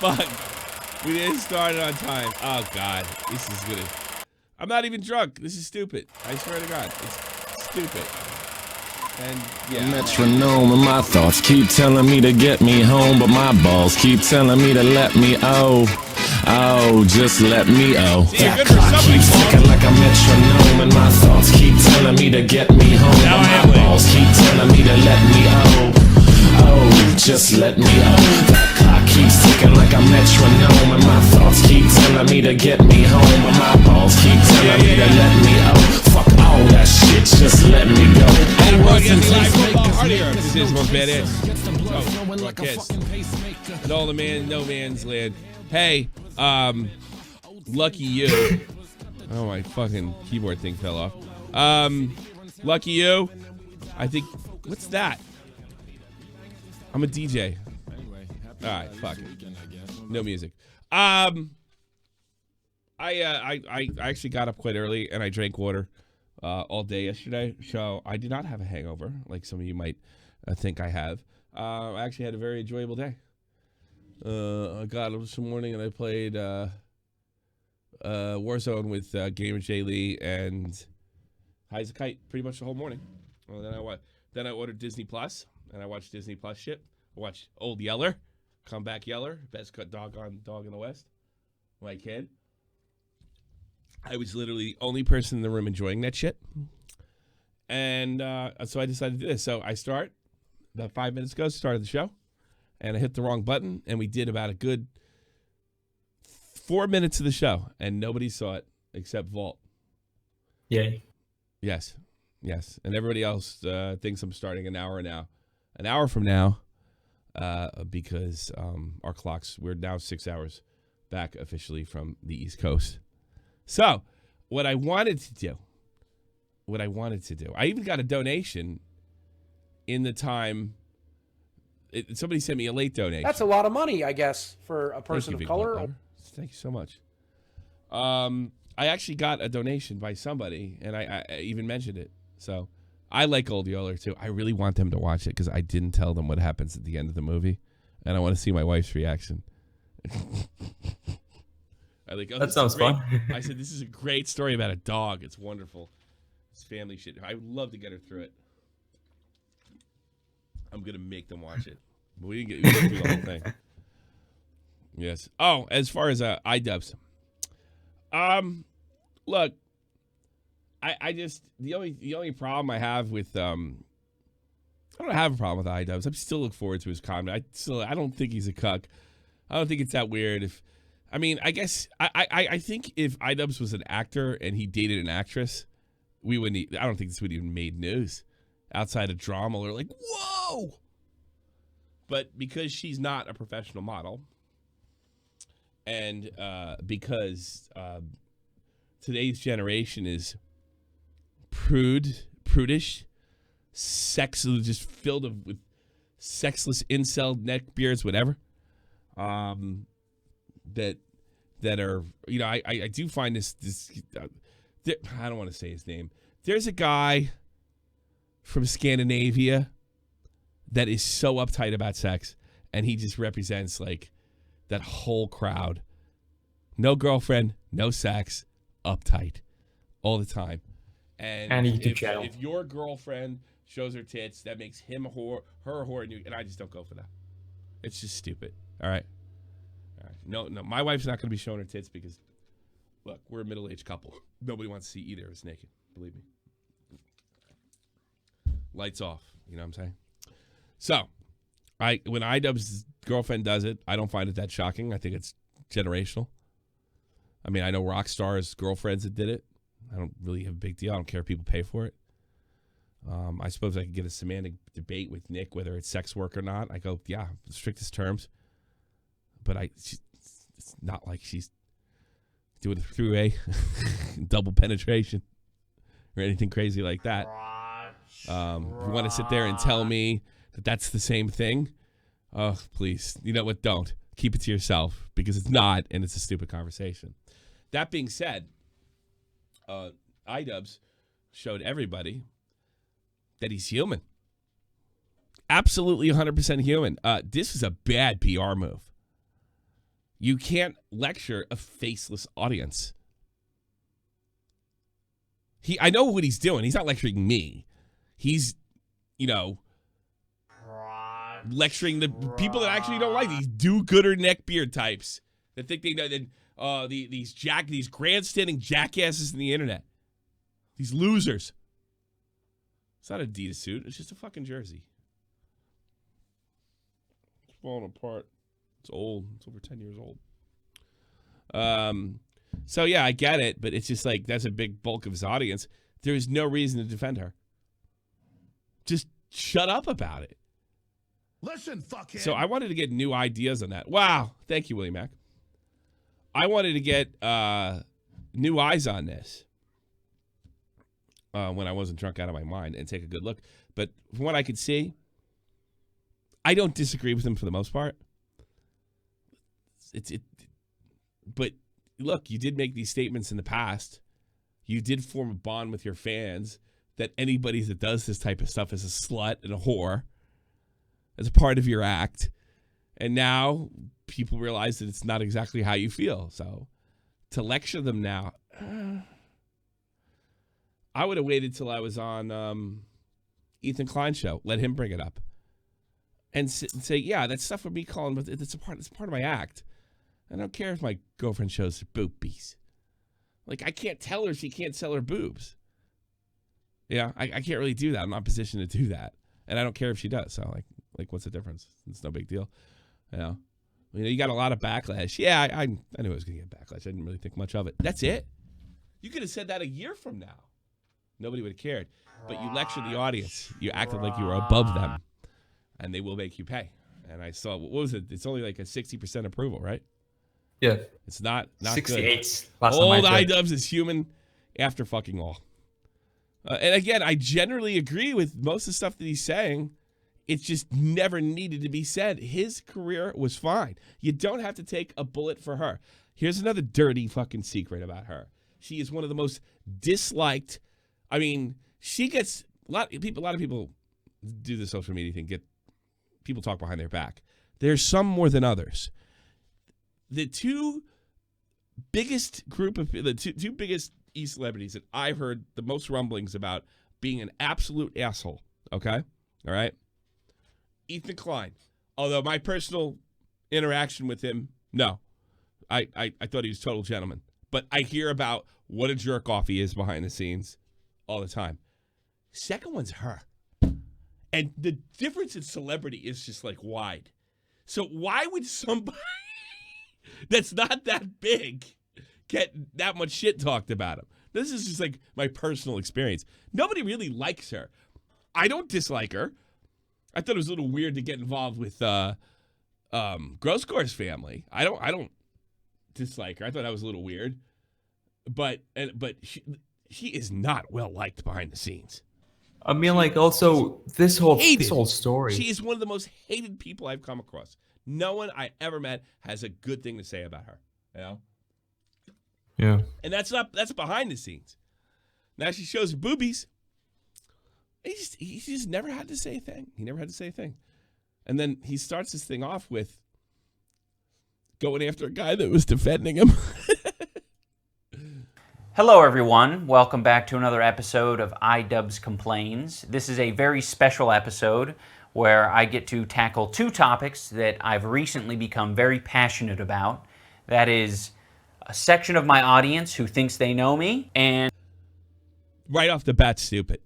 fuck? We didn't start it on time. Oh, God. This is good. I'm not even drunk. This is stupid. I swear to God. It's stupid. And, yeah. Metronome and my thoughts keep telling me to get me home, but my balls keep telling me to let me just let me That clock keeps ticking like a metronome, and my thoughts keep telling me to get me home, Now but my balls keep telling me to let me just let me That clock keeps ticking like a metronome, and my thoughts keep telling me to get me home, but my balls keep telling me to let me Fuck all that shit, just let me go. This is one bad ass. And all the man, no man's land. Hey, lucky you. Oh, my fucking keyboard thing fell off. Lucky you. I think, what's that? I'm a DJ. All right, fuck it. No music. I actually got up quite early and I drank water all day yesterday, so I did not have a hangover like some of you might think I have. I actually had a very enjoyable day. I got up this morning and I played Warzone with Gamer J Lee and High as a Kite pretty much the whole morning. Well, then I ordered Disney Plus and I watched Disney Plus shit. I watched Old Yeller, Comeback Yeller, best cut dog in the West. My kid. I was literally the only person in the room enjoying that shit. And so I decided to do this. So I about 5 minutes ago, started the show. And I hit the wrong button. And we did about a good 4 minutes of the show. And nobody saw it except Vault. Yay. Yes. And everybody else thinks I'm starting an hour from now. Because our clocks, we're now 6 hours back officially from the East Coast. So, what I wanted to do, I even got a donation in the time. Somebody sent me a late donation. That's a lot of money, I guess, for a person of color. Thank you so much. I actually got a donation by somebody, and I even mentioned it. So, I like Old Yeller, too. I really want them to watch it because I didn't tell them what happens at the end of the movie, and I want to see my wife's reaction. That sounds fun. I said, this is a great story about a dog. It's wonderful. It's family shit. I would love to get her through it. I'm going to make them watch it. But we didn't get through the whole thing. Yes. Oh, as far as Idubbbz. Look, I just, the only problem I have with, I don't have a problem with Idubbbz. I still look forward to his comedy. I don't think he's a cuck. I don't think it's that weird. I guess I think if Idubbbz was an actor and he dated an actress, I don't think this would even made news outside of drama or like, whoa. But because she's not a professional model, and because today's generation is prudish, just filled with sexless incel neckbeards, whatever. That are, I do find this I don't want to say his name. There's a guy from Scandinavia that is so uptight about sex, and he just represents like that whole crowd. No girlfriend, no sex, uptight all the time. And if your girlfriend shows her tits, that makes him a whore, her a whore, and I just don't go for that. It's just stupid. All right. No, my wife's not going to be showing her tits because, look, we're a middle-aged couple. Nobody wants to see either of us naked. Believe me. Lights off. You know what I'm saying? So, when Idubbbz's girlfriend does it, I don't find it that shocking. I think it's generational. I mean, I know rock stars' girlfriends that did it. I don't really have a big deal. I don't care if people pay for it. I suppose I could get a semantic debate with Nick whether it's sex work or not. I go, yeah, the strictest terms. But it's not like she's doing it through a double penetration or anything crazy like that. If you want to sit there and tell me that that's the same thing, oh, please. You know what? Don't. Keep it to yourself because it's not, and it's a stupid conversation. That being said, Idubbbz showed everybody that he's human. Absolutely 100% human. This is a bad PR move. You can't lecture a faceless audience. I know what he's doing. He's not lecturing me. He's, lecturing the people that actually don't like these do-gooder neckbeard types that think they know that these grandstanding jackasses in the internet. These losers. It's not an Adidas suit. It's just a fucking jersey. It's falling apart. It's old. It's over 10 years old. So, yeah, I get it, but it's just like that's a big bulk of his audience. There is no reason to defend her. Just shut up about it. Listen, fuckhead. So I wanted to get new ideas on that. Wow. Thank you, Willie Mac. I wanted to get new eyes on this when I wasn't drunk out of my mind and take a good look. But from what I could see, I don't disagree with him for the most part. But look, you did make these statements in the past. You did form a bond with your fans that anybody that does this type of stuff is a slut and a whore as a part of your act. And now people realize that it's not exactly how you feel. So to lecture them now, I would have waited till I was on Ethan Klein's show. Let him bring it up. And say, yeah, that stuff with me calling, but it's part of my act. I don't care if my girlfriend shows her boobies. Like, I can't tell her she can't sell her boobs. Yeah, I can't really do that. I'm not in a position to do that. And I don't care if she does. So, like what's the difference? It's no big deal. You got a lot of backlash. Yeah, I knew I was going to get backlash. I didn't really think much of it. That's it. You could have said that a year from now. Nobody would have cared. But you lectured the audience. You acted like you were above them. And they will make you pay. And I saw, what was it? It's only like a 60% approval, right? Yeah. It's not 68. Good. Old Idubbbz is human after fucking all. And again, I generally agree with most of the stuff that he's saying. It just never needed to be said. His career was fine. You don't have to take a bullet for her. Here's another dirty fucking secret about her. She is one of the most disliked. I mean, she gets a lot of people do the social media thing, get people talk behind their back. There's some more than others. The two biggest e-celebrities that I've heard the most rumblings about being an absolute asshole, okay? All right? Ethan Klein. Although my personal interaction with him, no. I thought he was a total gentleman. But I hear about what a jerk-off he is behind the scenes all the time. Second one's her. And the difference in celebrity is just like wide. So why would somebody that's not that big get that much shit talked about him? This is just like my personal experience. Nobody really likes her. I don't dislike her. I thought it was a little weird to get involved with Grosscore's family. I don't dislike her. I thought that was a little weird. But she is not well liked behind the scenes. I mean, like, also this whole story. She is one of the most hated people I've come across. No one I ever met has a good thing to say about her. You know? Yeah. And that's behind the scenes. Now she shows her boobies. He just never had to say a thing. He never had to say a thing. And then he starts this thing off with going after a guy that was defending him. Hello, everyone. Welcome back to another episode of Idubbbz Complains. This is a very special episode where I get to tackle two topics that I've recently become very passionate about. That is a section of my audience who thinks they know me, and right off the bat, stupid.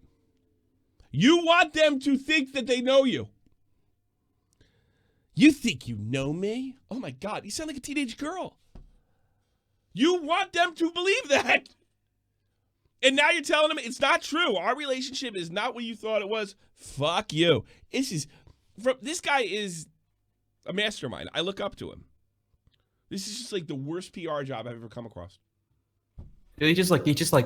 You want them to think that they know you. You think you know me? Oh my God, you sound like a teenage girl. You want them to believe that. And now you're telling them it's not true. Our relationship is not what you thought it was. Fuck you. This guy is a mastermind. I look up to him. This is just like the worst PR job I've ever come across. He just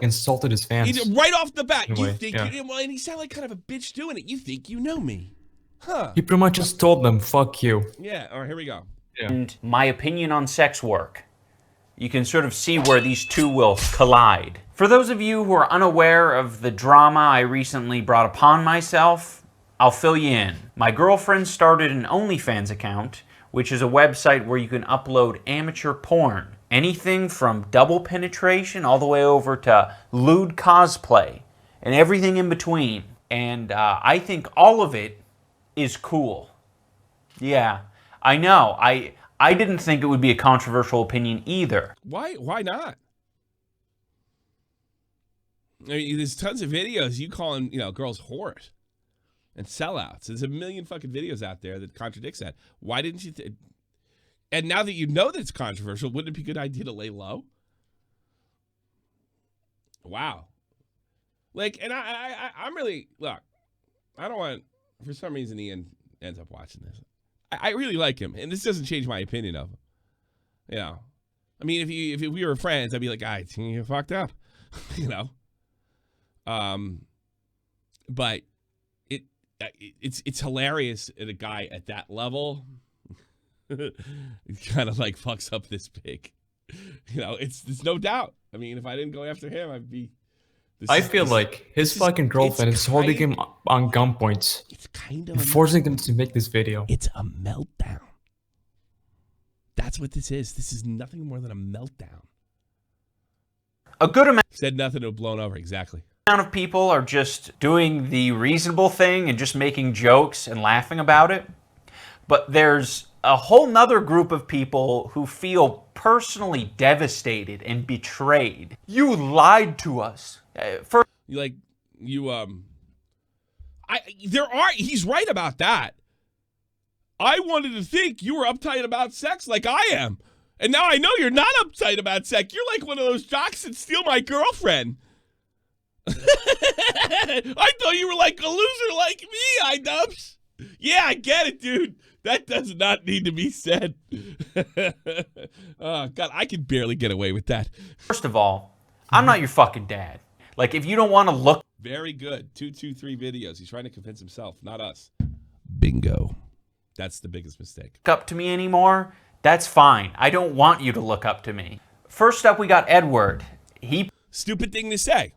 insulted his fans. Right off the bat, and he sounded like kind of a bitch doing it. You think you know me. Huh. He pretty much just told them, fuck you. Yeah, all right, here we go. Yeah. And my opinion on sex work. You can sort of see where these two will collide. For those of you who are unaware of the drama I recently brought upon myself, I'll fill you in. My girlfriend started an OnlyFans account which is a website where you can upload amateur porn. Anything from double penetration all the way over to lewd cosplay and everything in between. And I think all of it is cool. Yeah, I know. I didn't think it would be a controversial opinion either. Why not? I mean, there's tons of videos you calling, girls whores and sellouts. There's a million fucking videos out there that contradicts that. Why didn't you? And now that you know that it's controversial, wouldn't it be a good idea to lay low? Wow. And I'm really, look, I don't want, for some reason Ian ends up watching this. I really like him, and this doesn't change my opinion of him. I mean, if we were friends, I'd be like, "Guys, you fucked up," But it's hilarious at a guy at that level. It kind of fucks up this big. It's no doubt. I mean, if I didn't go after him, I'd be. I feel like his fucking girlfriend is holding him on gunpoint. It's kind of and forcing him to make this video. It's a meltdown. That's what this is. This is nothing more than a meltdown. A good amount. Said nothing to have blown over. Exactly. Of people are just doing the reasonable thing and just making jokes and laughing about it. But there's a whole nother group of people who feel personally devastated and betrayed. You lied to us. He's right about that. I wanted to think you were uptight about sex like I am. And now I know you're not uptight about sex. You're like one of those jocks that steal my girlfriend. I thought you were like a loser like me, Idubbbz. Yeah, I get it, dude. That does not need to be said. Oh, God, I can barely get away with that. First of all, I'm not your fucking dad. If you don't want to look... Very good. 223 videos. He's trying to convince himself, not us. Bingo. That's the biggest mistake. Up to me anymore, that's fine. I don't want you to look up to me. First up, we got Edward. Stupid thing to say.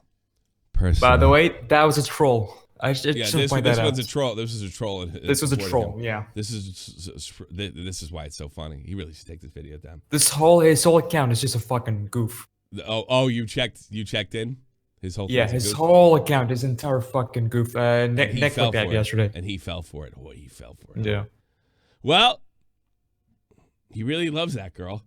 By the way, that was a troll. This one's a troll. This was a troll. This was a troll. Yeah. This is why it's so funny. He really should take this video down. His whole account is just a fucking goof. Oh, you checked in? His whole whole account, his entire fucking goof. Nick looked at yesterday, and he fell for it. Oh, he fell for it. Yeah. Well, he really loves that girl.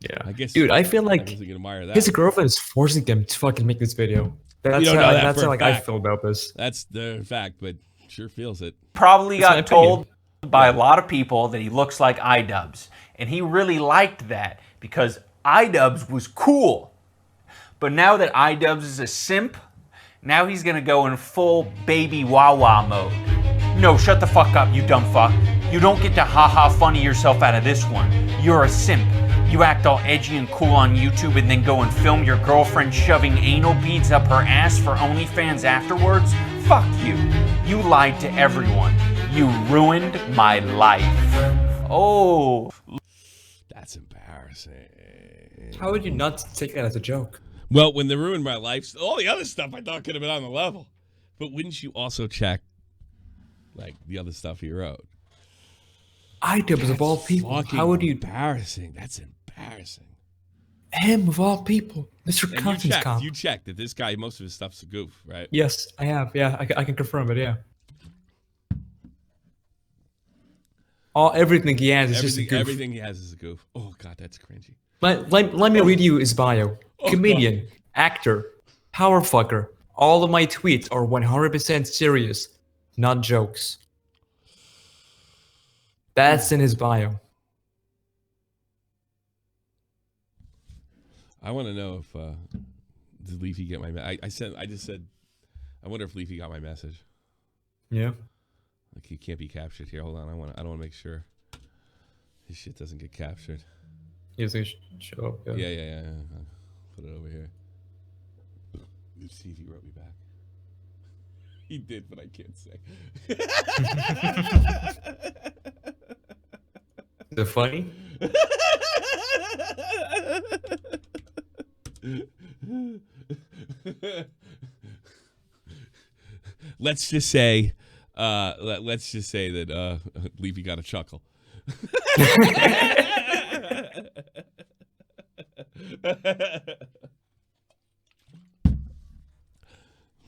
Yeah, I guess, dude. I feel like his girlfriend is forcing him to fucking make this video. That's how I feel about this. That's the fact, but sure feels it. Probably got told by a lot of people that he looks like Idubbbz, and he really liked that because Idubbbz was cool. But now that Idubbbz is a simp, now he's gonna go in full baby Wawa mode. No, shut the fuck up, you dumb fuck. You don't get to ha-ha funny yourself out of this one. You're a simp. You act all edgy and cool on YouTube and then go and film your girlfriend shoving anal beads up her ass for OnlyFans afterwards? Fuck you. You lied to everyone. You ruined my life. Oh. That's embarrassing. How would you not take that as a joke? Well, when they ruined my life, all the other stuff I thought could have been on the level. But wouldn't you also check, the other stuff he wrote? Idubbbz of all people. How would you? Embarrassing. That's embarrassing. Him of all people, Mr. Content's Comp. You checked that this guy, most of his stuff's a goof, right? Yes, I have. Yeah, I can confirm it. Yeah. Everything he has is just a goof. Everything he has is a goof. Oh God, that's cringy. Let me read you his bio. Comedian, actor, power fucker. All of my tweets are 100% serious, not jokes. That's in his bio. I want to know if did Leafy get my I just said I wonder if Leafy got my message. Yeah. He can't be captured here. Hold on. I don't want to make sure his shit doesn't get captured. Yes, it show up. Yeah. I'll put it over here. Let's see if he wrote me back. He did, but I can't say. Is it funny? Let's just say that Leafy got a chuckle.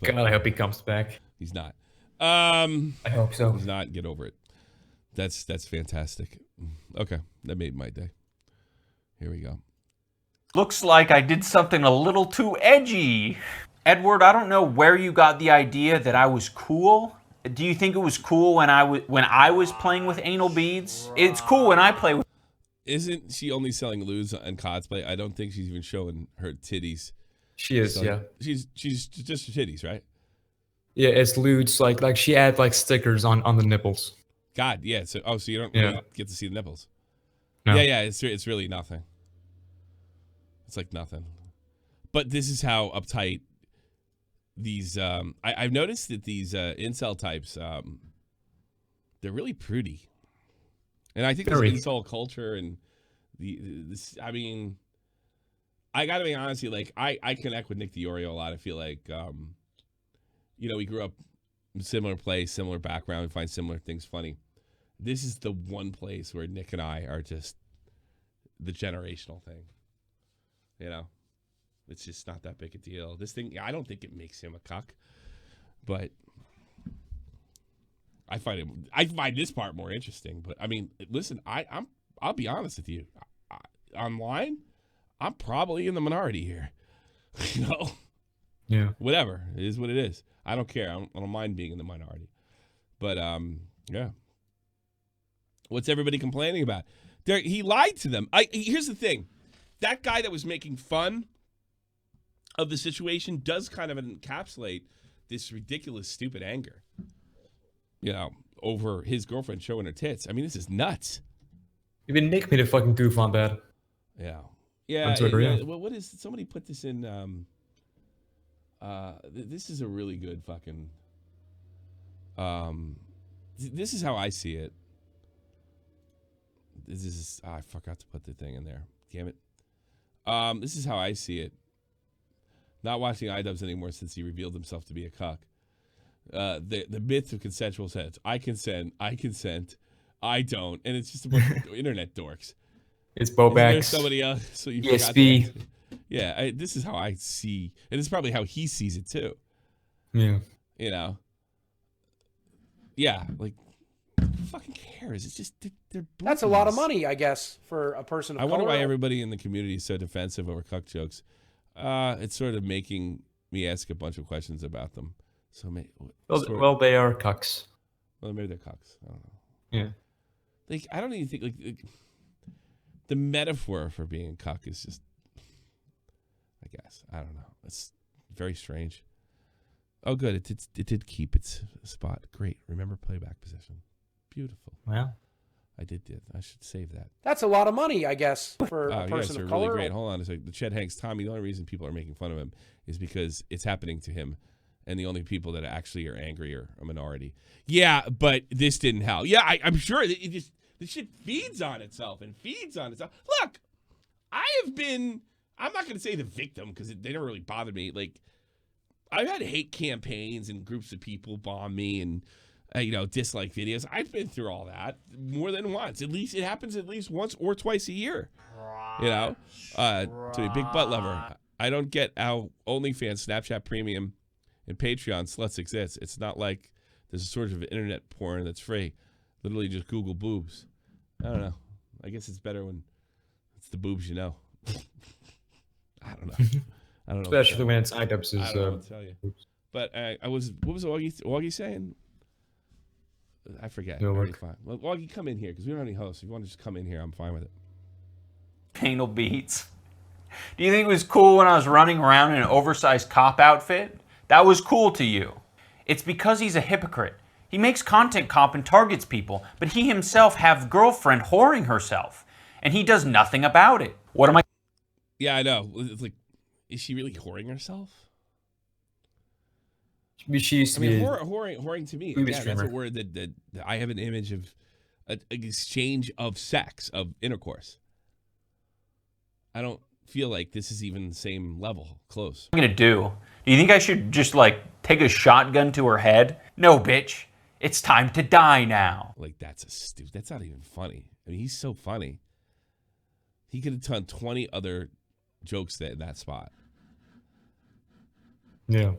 God, I hope he comes back. He's not. I hope so. He's not. Get over it. That's fantastic. Okay, that made my day. Here we go. Looks like I did something a little too edgy. Edward, I don't know where you got the idea that I was cool. Do you think it was cool when I was playing with anal beads? It's cool when I play with. Isn't she only selling lewds and cosplay? I don't think she's even showing her titties. She is, So yeah. She's just her titties, right? Yeah, it's lewds. Like she had like stickers on the nipples. God, yeah. So you don't Yeah. really get to see the nipples. No. Yeah. It's really nothing. It's like nothing. But this is how uptight these. I've noticed that these incel types, they're really prudy, and I think this Very. incel culture and this. I mean, I gotta be honest with you. Like I connect with Nick DiOrio a lot. I feel like we grew up in a similar place, similar background, we find similar things funny. This is the one place where Nick and I are just the generational thing. It's just not that big a deal. This thing, I don't think it makes him a cuck, but I find this part more interesting. But I mean, listen, I'll be honest with you. Online, I'm probably in the minority here. Yeah. Whatever, it is what it is. I don't care. I don't mind being in the minority. But yeah. What's everybody complaining about? He lied to them. Here's the thing. That guy that was making fun of the situation does kind of encapsulate this ridiculous, stupid anger, over his girlfriend showing her tits. I mean, this is nuts. Even Nick made a fucking goof on that. Yeah. On Twitter, yeah. Well, what is somebody put this in? This is a really good fucking. This is how I see it. I forgot to put the thing in there. Damn it. This is how I see it. Not watching Idubbbz anymore since he revealed himself to be a cuck. The myth of consensual sex. I consent, I don't, and it's just a bunch of internet dorks. It's Isn't there Bobax. somebody else? So you ESP. forgot that? Yeah, this is how I see, and it's probably how he sees it too. Yeah. Yeah, like who fucking cares? It's just they're That's a lot of boobies. money, I guess, for a person of I wonder color. why everybody in the community is so defensive over cuck jokes. It's sort of making me ask a bunch of questions about them. So Well, they are cucks. well, maybe they're cucks. I don't know. Yeah. Like I don't even think like the metaphor for being a cuck is just. I guess I don't know. It's very strange. Oh, good. It did keep its spot. Great. Remember playback position. Beautiful. Well. I did. I should save that. That's a lot of money, I guess, for a You guys person are of really color. great. Hold on a second. The Chet Hanks Tommy, the only reason people are making fun of him is because it's happening to him. And the only people that actually are angry are a minority. Yeah, but this didn't help. Yeah, I'm sure. The shit feeds on itself and feeds on itself. Look, I'm not going to say the victim because they don't really bother me. Like, I've had hate campaigns and groups of people bomb me and, dislike videos. I've been through all that more than once. At least it happens at least once or twice a year. To a big butt lover. I don't get how OnlyFans, Snapchat Premium, and Patreon sluts exist. It's not like there's a sort of internet porn that's free. Literally just Google boobs. I don't know. I guess it's better when it's the boobs you know. I don't know. Especially when it's Idubbbz. I don't know what to tell you. But what was Augie saying? I forget. No Alright, work. fine. Well, Augie, come in here because we don't have any hosts. If you want to just come in here, I'm fine with it. Anal beads. Do you think it was cool when I was running around in an oversized cop outfit? That was cool to you. It's because he's a hypocrite. He makes content cop and targets people, but he himself have girlfriend whoring herself, and he does nothing about it. What am I? Yeah, I know. It's like, is she really whoring herself? She used I to mean, be. whoring to me, movie yeah, that's a streamer. word that I have an image of an exchange of sex, of intercourse. I don't feel like this is even the same level, close. What am I gonna do? Do you think I should just take a shotgun to her head? No, bitch. It's time to die now. Like, that's not even funny. I mean, he's so funny. He could have done 20 other jokes in that spot. Yeah.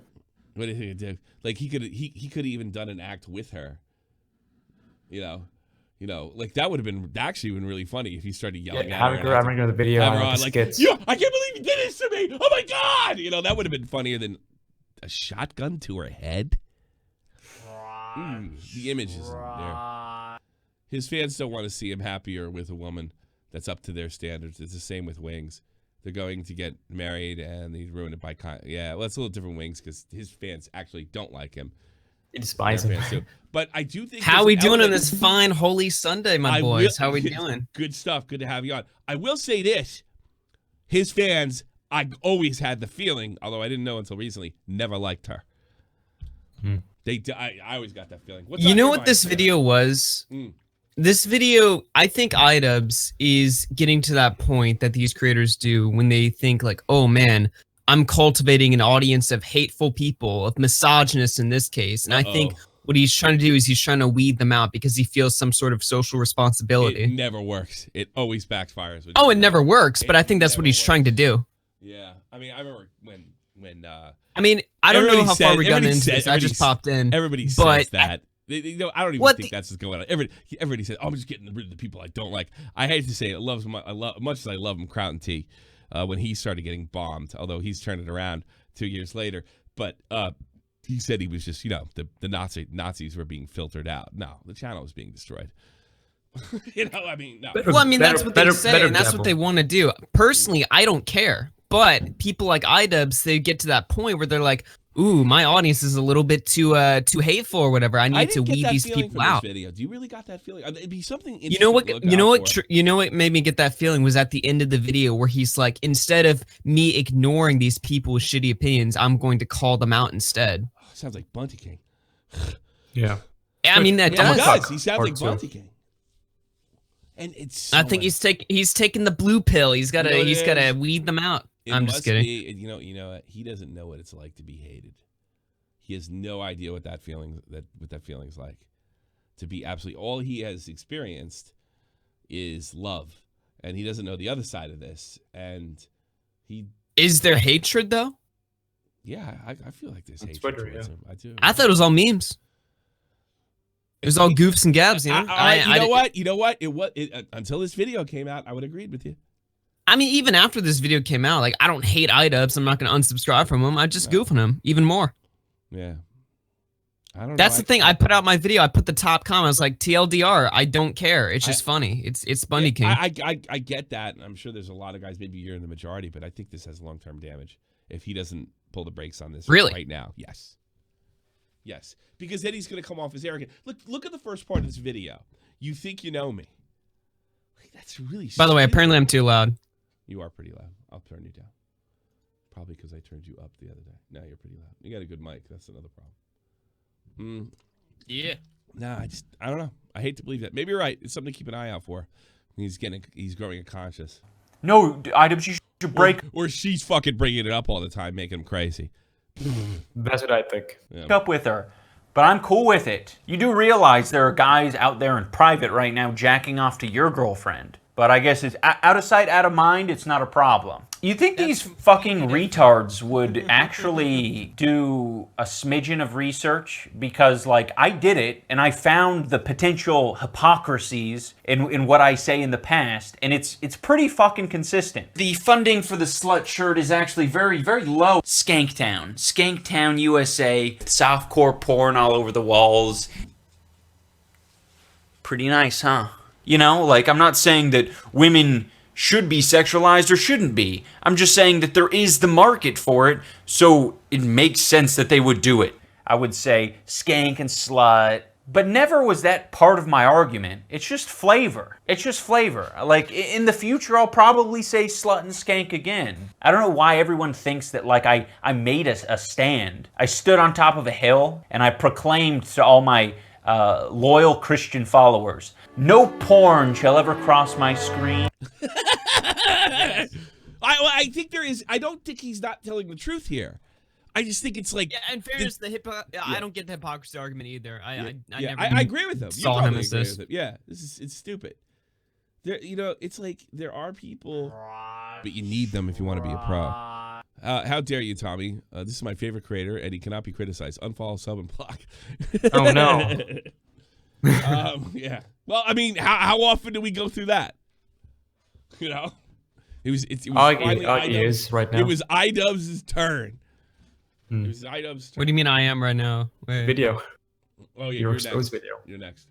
What did he do? Like, he could have even done an act with her. You know, like that would have been really funny if he started yelling at her. Having her the video Have her on on, the like, skits. yeah, I can't believe you did this to me. Oh my God. You know, that would have been funnier than a shotgun to her head. The image isn't there. His fans don't want to see him happier with a woman that's up to their standards. It's the same with Wings. They're going to get married, and he's ruined it by yeah. Well, it's a little different Wings because his fans actually don't like him. They despise him. But I do think. How are we doing on this fine Holy Sunday, my boys? How are we doing? Good stuff. Good to have you on. I will say this: his fans, I always had the feeling, although I didn't know until recently, never liked her. I always got that feeling. You know what this video was? This video, I think Idubbbz is getting to that point that these creators do when they think like, oh man, I'm cultivating an audience of hateful people, of misogynists in this case. And I think what he's trying to do is he's trying to weed them out because he feels some sort of social responsibility. It never works. It always backfires. Oh, it never works, but I think that's what he's trying to do. Yeah. I mean, I remember when I mean, I don't know how far we've gotten into this. I just popped in. Everybody says that. You know, I don't even think that's what's going on. Everybody says, oh, I'm just getting rid of the people I don't like. I hate to say it. Much as I love him, Crown T, when he started getting bombed, although he's turned it around 2 years later. But he said he was just, you know, the Nazis were being filtered out. No, the channel was being destroyed. You know, I mean, no. Well, I mean, that's what they say, and that's what they want to do. Personally, I don't care. But people like Idubbbz, they get to that point where they're like, ooh, my audience is a little bit too hateful or whatever. I need to weed these people out. Video. Do you really got that feeling? It'd be something. You know what made me get that feeling was at the end of the video where he's like, instead of me ignoring these people's shitty opinions, I'm going to call them out instead. Oh, sounds like Bunty King. Yeah. I mean, that does. He sounds like Bunty King. And it's. So I think he's taking the blue pill. He's gotta weed them out. I'm just kidding. You know, he doesn't know what it's like to be hated. He has no idea what that feeling's like. To be absolutely all he has experienced is love, and he doesn't know the other side of this. And is there hatred though? Yeah, I feel like there's hatred towards him. I do. I thought it was all memes. It was all goofs and gabs, you know. You know what? Until this video came out, I would agree with you. I mean, even after this video came out, like, I don't hate Idubbbz. I'm not going to unsubscribe from him. I just goof on him even more. Yeah. I don't know. That's the thing. I put out my video. I put the top comment. I was like, TLDR, I don't care. It's just funny. It's Bundy King. I get that. I'm sure there's a lot of guys, maybe you're in the majority, but I think this has long-term damage if he doesn't pull the brakes on this right now. Yes. Yes. Because then he's going to come off as arrogant. Look at the first part of this video. You think you know me. That's really By the way, apparently I'm too loud. You are pretty loud. I'll turn you down. Probably because I turned you up the other day. Now you're pretty loud. You got a good mic. That's another problem. Yeah. Nah, I don't know. I hate to believe that. Maybe you're right. It's something to keep an eye out for. He's growing a conscience. No, Idubbbz, you should break. Or she's fucking bringing it up all the time, making him crazy. That's what I think. Yeah. Up with her. But I'm cool with it. You do realize there are guys out there in private right now jacking off to your girlfriend. But I guess it's out of sight, out of mind, it's not a problem. You think these fucking retards would actually do a smidgen of research? Because, like, I did it, and I found the potential hypocrisies in what I say in the past, and it's pretty fucking consistent. The funding for the slut shirt is actually very, very low. Skanktown, USA, softcore porn all over the walls. Pretty nice, huh? You know, like, I'm not saying that women should be sexualized or shouldn't be. I'm just saying that there is the market for it, so it makes sense that they would do it. I would say skank and slut, but never was that part of my argument. It's just flavor. It's just flavor. Like, in the future, I'll probably say slut and skank again. I don't know why everyone thinks that, like, I made a stand. I stood on top of a hill, and I proclaimed to all my loyal Christian followers, no porn shall ever cross my screen. I think there is. I don't think he's not telling the truth here. I just think it's like. Yeah, in fairness, I don't get the hypocrisy argument either. I never. I agree with him. You saw totally him as agree this. with him. Yeah, it's stupid. There, it's like there are people, but you need them if you want to be a pro. How dare you, Tommy? This is my favorite creator, and he cannot be criticized. Unfollow, sub, and block. Oh no. Yeah. Well, I mean, how often do we go through that? It was finally he is right now. It was Idubbbz' turn. It was Idubbbz' turn. What do you mean I am right now? Wait. Video. Oh yeah, Your you're exposed next. video. You're next.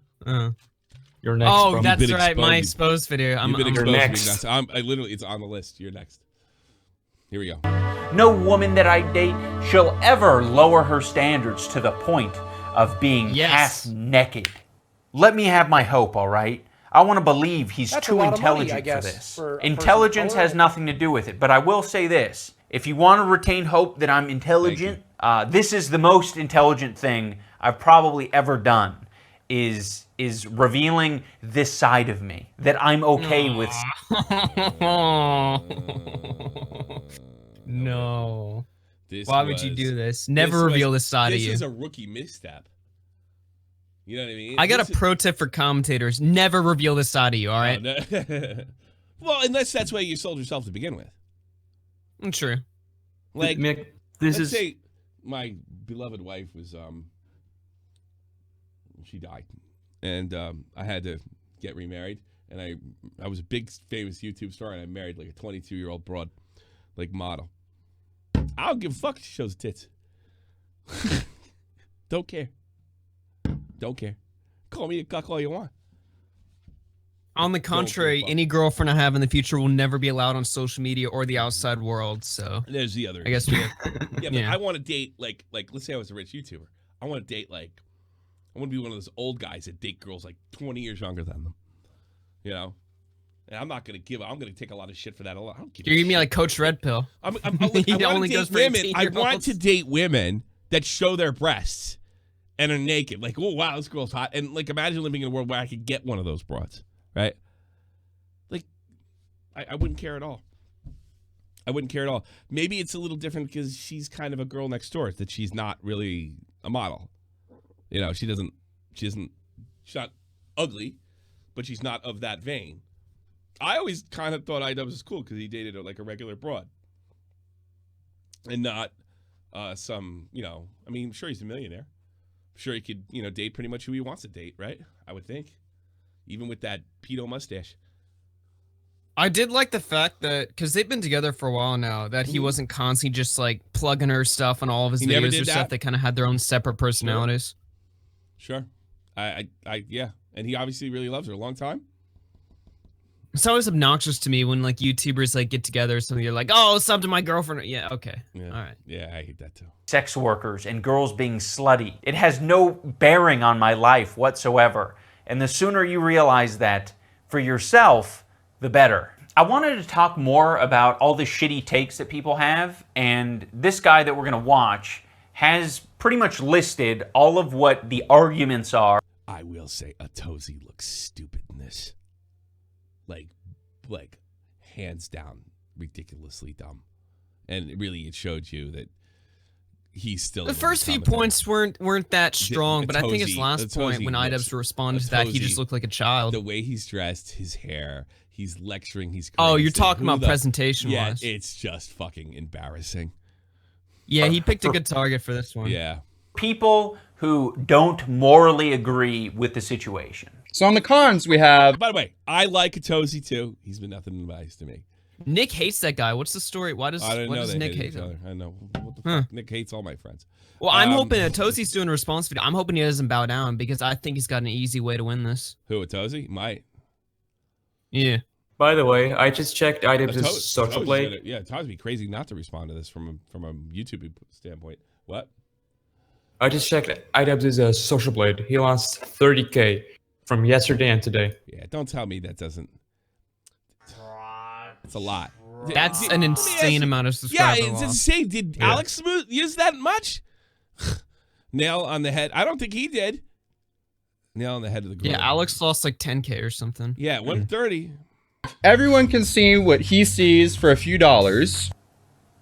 You're next. Oh, bro. that's been right. My exposed. exposed video. You've been exposed. next. I literally, it's on the list. You're next. Here we go. No woman that I date shall ever lower her standards to the point of being Yes. half naked. Let me have my hope, all right? I want to believe he's That's a too lot of money, intelligent I guess, for this. for a person of Intelligence color. has nothing to do with it, but I will say this. If you want to retain hope that I'm intelligent, this is the most intelligent thing I've probably ever done, is revealing this side of me, that I'm okay with. No. This Why would you was- do this? Never reveal this side of you. This is a rookie misstep. You know what I mean? I got This a is- pro tip for commentators. Never reveal this side of you, all right? Oh, no. Well, unless that's where you sold yourself to begin with. True. Like, Mick, this let's is say my beloved wife was, she died. And I had to get remarried. And I was a big, famous YouTube star, and I married like a 22-year-old broad, like model. I don't give a fuck if she shows tits. Don't care. Don't care. Call me a cuck all you want. On the contrary, fuck. any girlfriend I have in the future will never be allowed on social media or the outside world. So There's the other. I guess we yeah, but yeah. I want to date like let's say I was a rich YouTuber. I want to date I want to be one of those old guys that date girls like 20 years younger than them. You know, and I'm not gonna I'm gonna take a lot of shit for that. I don't give. You're a giving me shit. like Coach Red Pill. I He want only to goes date for women. I 18-year-olds. want to date women that show their breasts and are naked. Like, oh wow, this girl's hot. And like, imagine living in a world where I could get one of those broads, right? Like, I wouldn't care at all. I wouldn't care at all. Maybe it's a little different because she's kind of a girl next door. That she's not really a model. You know, she's not ugly, but she's not of that vein. I always kind of thought Idubbbz was cool because he dated like a regular broad. And not some, I mean, I'm sure he's a millionaire. I'm sure he could, date pretty much who he wants to date, right? I would think. Even with that pedo mustache. I did like the fact that, because they've been together for a while now, that he wasn't constantly just like plugging her stuff on all of his He never videos did or that? stuff. They kind of had their own separate personalities. Sure. Yeah. And he obviously really loves her a long time. It's always obnoxious to me when like YouTubers like get together or something. You're like, oh, sub to my girlfriend. Yeah, okay. Yeah. All right. Yeah, I hate that too. Sex workers and girls being slutty. It has no bearing on my life whatsoever. And the sooner you realize that for yourself, the better. I wanted to talk more about all the shitty takes that people have, and this guy that we're going to watch has pretty much listed all of what the arguments are. I will say Atozy looks stupid in this. Like hands down, ridiculously dumb. And it showed you that he's still The first few points weren't that strong, but I think his last point when Idubbbz responded to that, he just looked like a child. The way he's dressed, his hair, he's lecturing, he's Oh, you're crazy. talking about presentation Yeah, wise. it's just fucking embarrassing. Yeah, he picked a good target for this one. Yeah. People who don't morally agree with the situation. So on the cons, we have... By the way, I like Atozy too. He's been nothing but nice to me. Nick hates that guy. What's the story? Why does I didn't know they Nick hate hate each him? other. I know. What the fuck? Nick hates all my friends. Well, I'm hoping Atozy's doing a response video. I'm hoping he doesn't bow down because I think he's got an easy way to win this. Who, Atozy? Might. Yeah. By the way, I just checked Idubbbz' Atozy social blade. did it. Yeah, Atozy would be crazy not to respond to this from a YouTube standpoint. What? I just checked Idubbbz' social blade. He lost 30K from yesterday and today. Yeah, don't tell me that doesn't. It's a lot. That's an Let me insane ask you- amount of Yeah, subscriber it's loss. insane. Did Alex Smooth use that much? Nail on the head. I don't think he did. Nail on the head of the girl. Yeah, Alex lost like 10K or something. Yeah, 130. Everyone can see what he sees for a few dollars.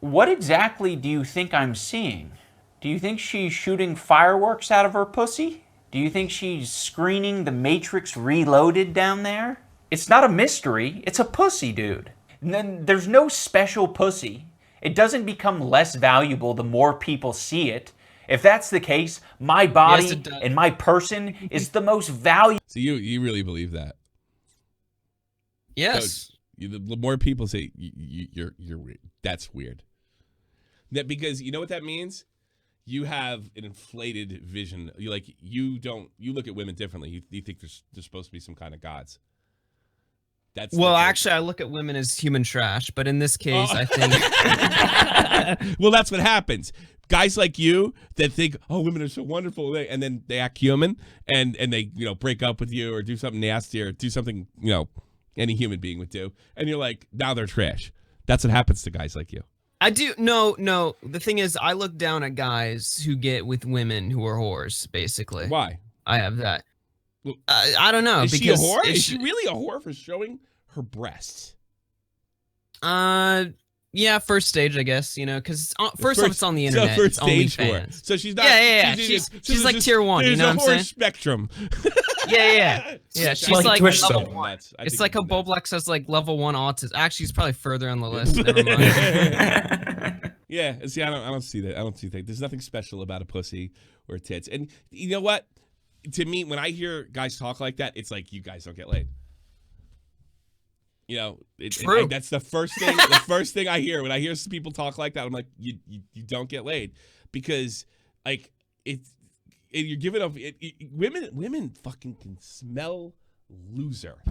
What exactly do you think I'm seeing? Do you think she's shooting fireworks out of her pussy? Do you think she's screening the Matrix Reloaded down there? It's not a mystery. It's a pussy, dude. And then there's no special pussy. It doesn't become less valuable the more people see it. If that's the case, my body and my person is the most valuable. So you really believe that? Yes. So the more people say you're weird, that's weird. That because you know what that means? You have an inflated vision. You look at women differently. You think they're supposed to be some kind of gods. Well, actually, I look at women as human trash, but in this case, I think. Well, that's what happens. Guys like you that think, oh, women are so wonderful, and then they act human, and they break up with you or do something nasty or do something any human being would do, and you're like, now they're trash. That's what happens to guys like you. I do no. The thing is, I look down at guys who get with women who are whores. Basically, why? I have that. I don't know. Is because she a whore? Is she really a whore for showing her breasts? Yeah, first stage, I guess. Because first off, it's on the internet. So it's stage OnlyFans. whore. So she's not. Yeah. She's like tier 1. You know what I'm saying? Spectrum. Yeah. She's like Twitch level stuff. 1. It's like how Boblex has like level 1 autism. Actually, he's probably further on the list. Never mind. Yeah. See, I don't see that. I don't see that. There's nothing special about a pussy or tits. And you know what? To me, when I hear guys talk like that, it's like you guys don't get laid. True. That's the first thing. The first thing I hear when I hear people talk like that, I'm like, you don't get laid, because like you're giving up. Women fucking can smell loser.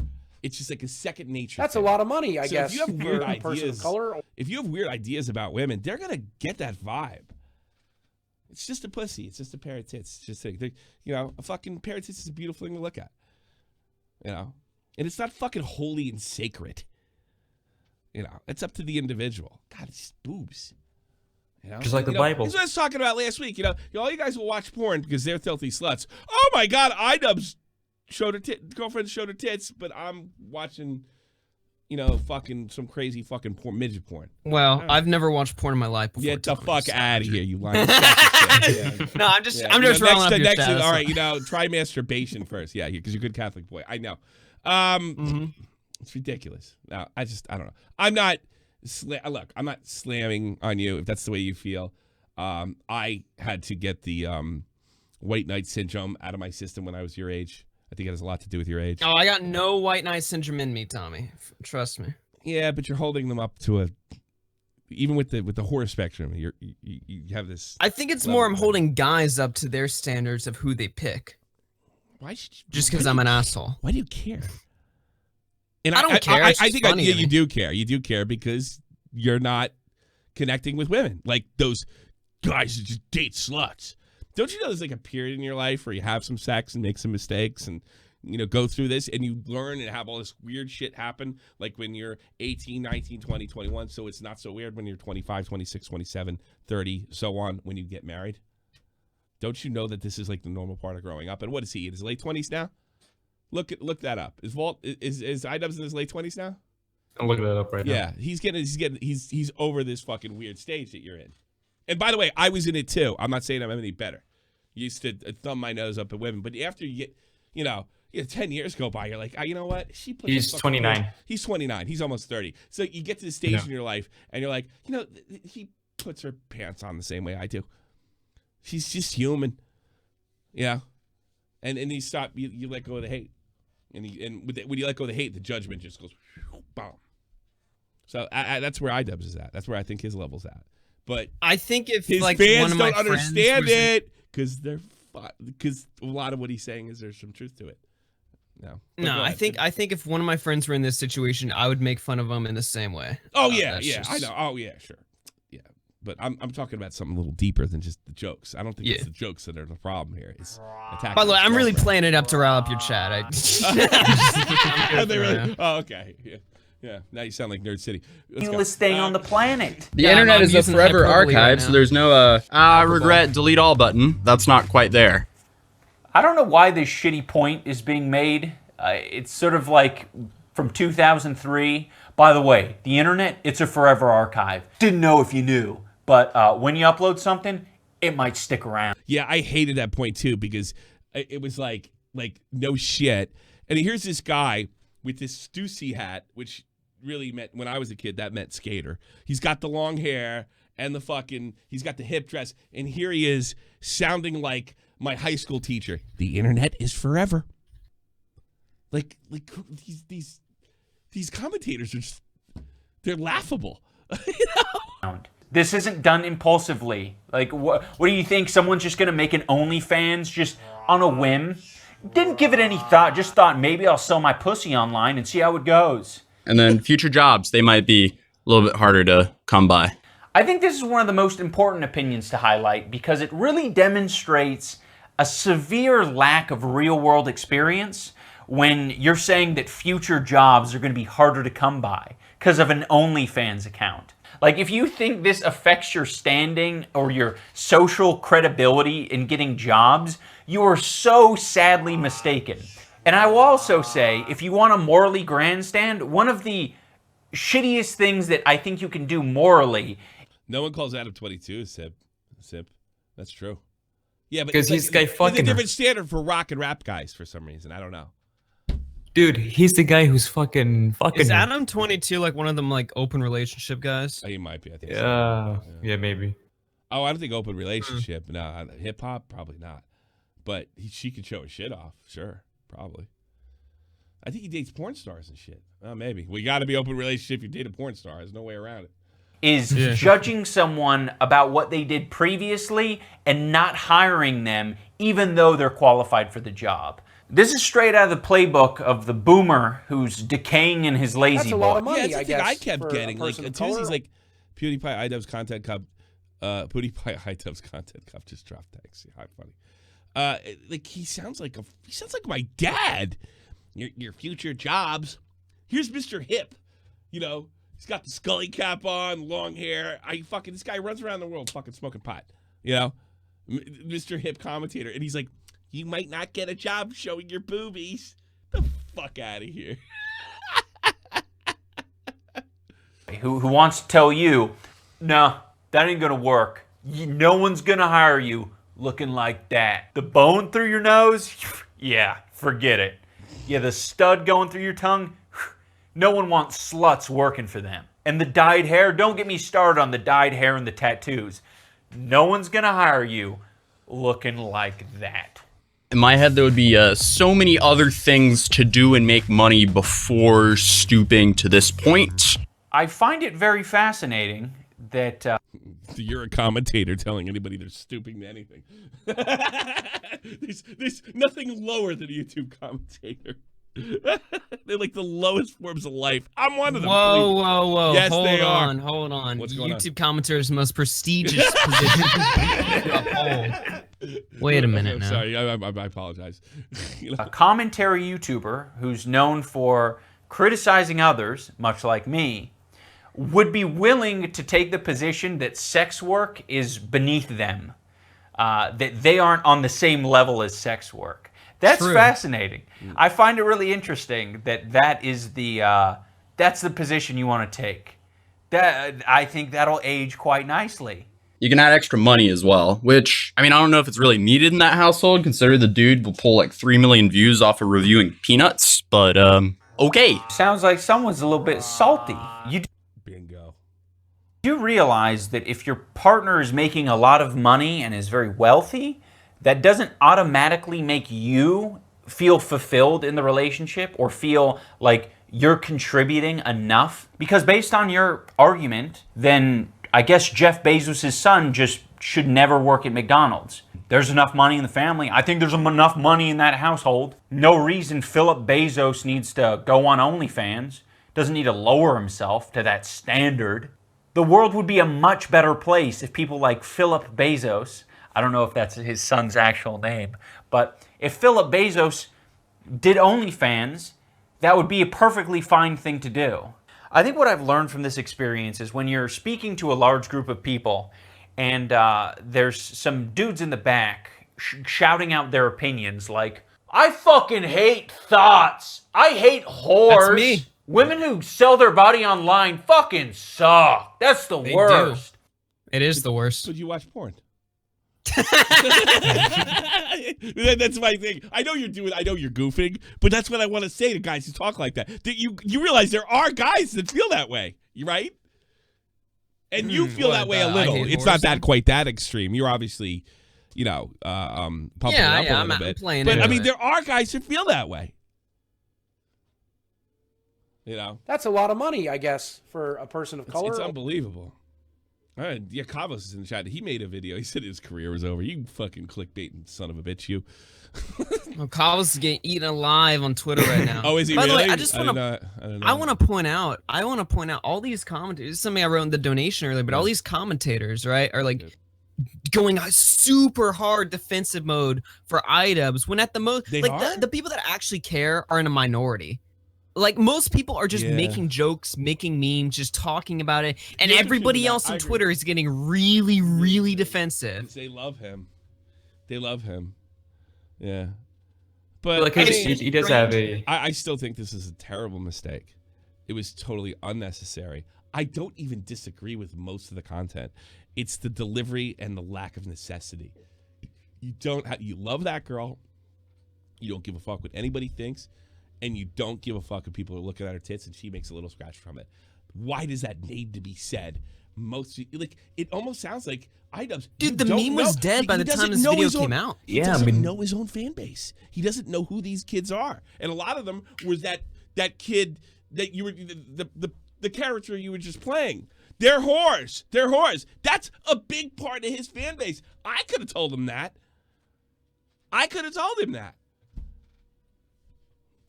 It's just like a second nature. That's thing. a lot of money, I So guess. if you have weird for a person ideas, of color. if you have weird ideas about women, they're gonna get that vibe. It's just a pussy. It's just a pair of tits. It's just a fucking pair of tits is a beautiful thing to look at. And it's not fucking holy and sacred. It's up to the individual. God, it's just boobs. Just like the Bible. This is what I was talking about last week. All you guys will watch porn because they're filthy sluts. Oh my God, Idubbbz girlfriend showed her tits, but I'm watching, fucking some crazy fucking midget porn. Well, I've never watched porn in my life before. Get the fuck so. out of here, you lying. No, I'm just rolling up your status. All right, try masturbation first. Yeah, because you're a good Catholic boy. I know. It's ridiculous. No, I don't know. I'm not. Look, I'm not slamming on you if that's the way you feel. I had to get the white knight syndrome out of my system when I was your age. I think it has a lot to do with your age. Oh, I got no white knight syndrome in me, Tommy. Trust me. Yeah, but you're holding them up to even with the whore spectrum. You have this. I think it's more I'm holding guys up to their standards of who they pick. Why should you, just because I'm an asshole? Why do you care? And I don't care. I think you do care. You do care because you're not connecting with women like those guys who just date sluts. Don't you know there's like a period in your life where you have some sex and make some mistakes and go through this and you learn and have all this weird shit happen like when you're 18, 19, 20, 21. So it's not so weird when you're 25, 26, 27, 30, so on when you get married. Don't you know that this is like the normal part of growing up? And what is he in his late 20s now? Look that up. Is Idubbbz in his late 20s now? I'm looking that up right now. Yeah, he's over this fucking weird stage that you're in. And by the way, I was in it too. I'm not saying I'm any better. Used to thumb my nose up at women, but after you get, 10 years go by, you're like, you know what? He's 29. He's 29. He's almost 30. So you get to the stage in your life, and you're like, he puts her pants on the same way I do. She's just human. Yeah. And you stop. You let go of the hate, when you let go of the hate, the judgment just goes, boom. So that's where Idubbbz is at. That's where I think his level's at. But I think if his like fans one of my don't understand friends it because a lot of what he's saying is there's some truth to it. No, I think if one of my friends were in this situation, I would make fun of them in the same way. Oh yeah, I know. Oh yeah, sure. Yeah, but I'm talking about something a little deeper than just the jokes. I don't think it's the jokes that are the problem here. It's attacking. By the way, I'm really playing it up to rile up your chat. Oh, okay. Yeah. Now you sound like Nerd City. Coolest thing on the planet. The internet is a forever archive, so there's no I regret delete all button. That's not quite there. I don't know why this shitty point is being made. It's sort of like from 2003, By the way, the internet, it's a forever archive. Didn't know if you knew, but when you upload something, it might stick around. Yeah, I hated that point too because it was like no shit. And here's this guy with this Stussy hat, which really meant, when I was a kid, that meant skater. He's got the long hair and he's got the hip dress, and here he is sounding like my high school teacher. The internet is forever. Like these commentators are just, they're laughable. You know? This isn't done impulsively. Like, what do you think? Someone's just gonna make an OnlyFans just on a whim? Didn't give it any thought. Just thought maybe I'll sell my pussy online and see how it goes. And then future jobs, they might be a little bit harder to come by. I think this is one of the most important opinions to highlight because it really demonstrates a severe lack of real-world experience when you're saying that future jobs are going to be harder to come by because of an OnlyFans account. Like, if you think this affects your standing or your social credibility in getting jobs, you are so sadly mistaken. And I will also say, if you want to morally grandstand, one of the shittiest things that I think you can do morally. No one calls Adam 22 a simp. That's true. Yeah, but because he's the guy fucking. There's a different standard for rock and rap guys for some reason. I don't know. Dude, he's the guy who's fucking. Is Adam 22 like one of them like open relationship guys? Oh, he might be. I think. Yeah, maybe. Oh, I don't think open relationship. No, hip hop probably not. But she could show his shit off. Sure, probably. I think he dates porn stars and shit. Oh, maybe. We got to be open relationship if you date a porn star. There's no way around it. Is judging someone about what they did previously and not hiring them even though they're qualified for the job. This is straight out of the playbook of the boomer who's decaying in his lazy That's a boy. lot of money, Yeah, I it's the thing guess. I kept for getting. a Like, person of Tuesdays, color. like, PewDiePie Idubbbz Content Cup. PewDiePie Idubbbz Content Cup just dropped text. How funny. Like, he sounds like my dad. Your future jobs. Here's Mr. Hip. You know, he's got the Scully cap on, long hair. This guy runs around the world fucking smoking pot. You know, Mr. Hip commentator, and he's like, you might not get a job showing your boobies. The fuck out of here. Who wants to tell you, no, that ain't gonna work. No one's gonna hire you looking like that. The bone through your nose, yeah, forget it. Yeah, the stud going through your tongue, no one wants sluts working for them. And the dyed hair, don't get me started on the dyed hair and the tattoos. No one's gonna hire you looking like that. In my head, there would be so many other things to do and make money before stooping to this point. I find it very fascinating that You're a commentator telling anybody they're stooping to anything. there's nothing lower than a YouTube commentator. They're like the lowest forms of life. I'm one of them. Whoa. Yes, hold they are. Hold on. What's going on? YouTube commentator is the most prestigious position to uphold. Wait a minute I'm now. sorry, I apologize. You know? a commentary YouTuber who's known for criticizing others, much like me, would be willing to take the position that sex work is beneath them, that they aren't on the same level as sex work. That's True. Fascinating. I find it really interesting that is that's the position you want to take. That I think that'll age quite nicely. You can add extra money as well, which, I mean, I don't know if it's really needed in that household, considering the dude will pull like 3 million views off of reviewing peanuts, but okay. Sounds like someone's a little bit salty. Bingo. You realize that if your partner is making a lot of money and is very wealthy, that doesn't automatically make you feel fulfilled in the relationship or feel like you're contributing enough? Because based on your argument, then I guess Jeff Bezos' son just should never work at McDonald's. There's enough money in the family. I think there's enough money in that household. No reason Philip Bezos needs to go on OnlyFans. Doesn't need to lower himself to that standard. The world would be a much better place if people like Philip Bezos, I don't know if that's his son's actual name, but if Philip Bezos did OnlyFans, that would be a perfectly fine thing to do. I think what I've learned from this experience is when you're speaking to a large group of people and there's some dudes in the back shouting out their opinions like, I fucking hate thoughts. I hate whores. That's me. Women who sell their body online fucking suck. That's the They worst. It is the worst. Would you watch porn? That's my thing. I know you're goofing, but that's what I want to say to guys who talk like that. That you realize there are guys that feel that way, right? And you feel that way a little. It's not that quite that extreme. You're obviously, pumping it up a little bit. I'm playing but into I mean, it. there are guys who feel that way. That's a lot of money, I guess, for a person of color. It's unbelievable. Yeah, Cavos is in the chat. He made a video. He said his career was over. You fucking clickbaiting son of a bitch, you. Well, Kyle's getting eaten alive on Twitter right now. Oh, is he By really? the way, I just want to. I want to point out. all these commentators. This is something I wrote in the donation earlier, but all these commentators, right, are like going super hard defensive mode for Idubbbz when at the most, the people that actually care are in a minority. Like most people are just making jokes, making memes, just talking about it, and everybody else on Twitter is getting really, really defensive. They love him. Yeah, but like he does have a. I still think this is a terrible mistake. It was totally unnecessary. I don't even disagree with most of the content. It's the delivery and the lack of necessity. You love that girl. You don't give a fuck what anybody thinks. And you don't give a fuck if people are looking at her tits and she makes a little scratch from it. Why does that need to be said? It almost sounds like Idubbbz. Dude, the meme was dead by the time this video came out. He doesn't know his own fan base. He doesn't know who these kids are, and a lot of them was that kid that you were the character you were just playing. They're whores. That's a big part of his fan base. I could have told him that.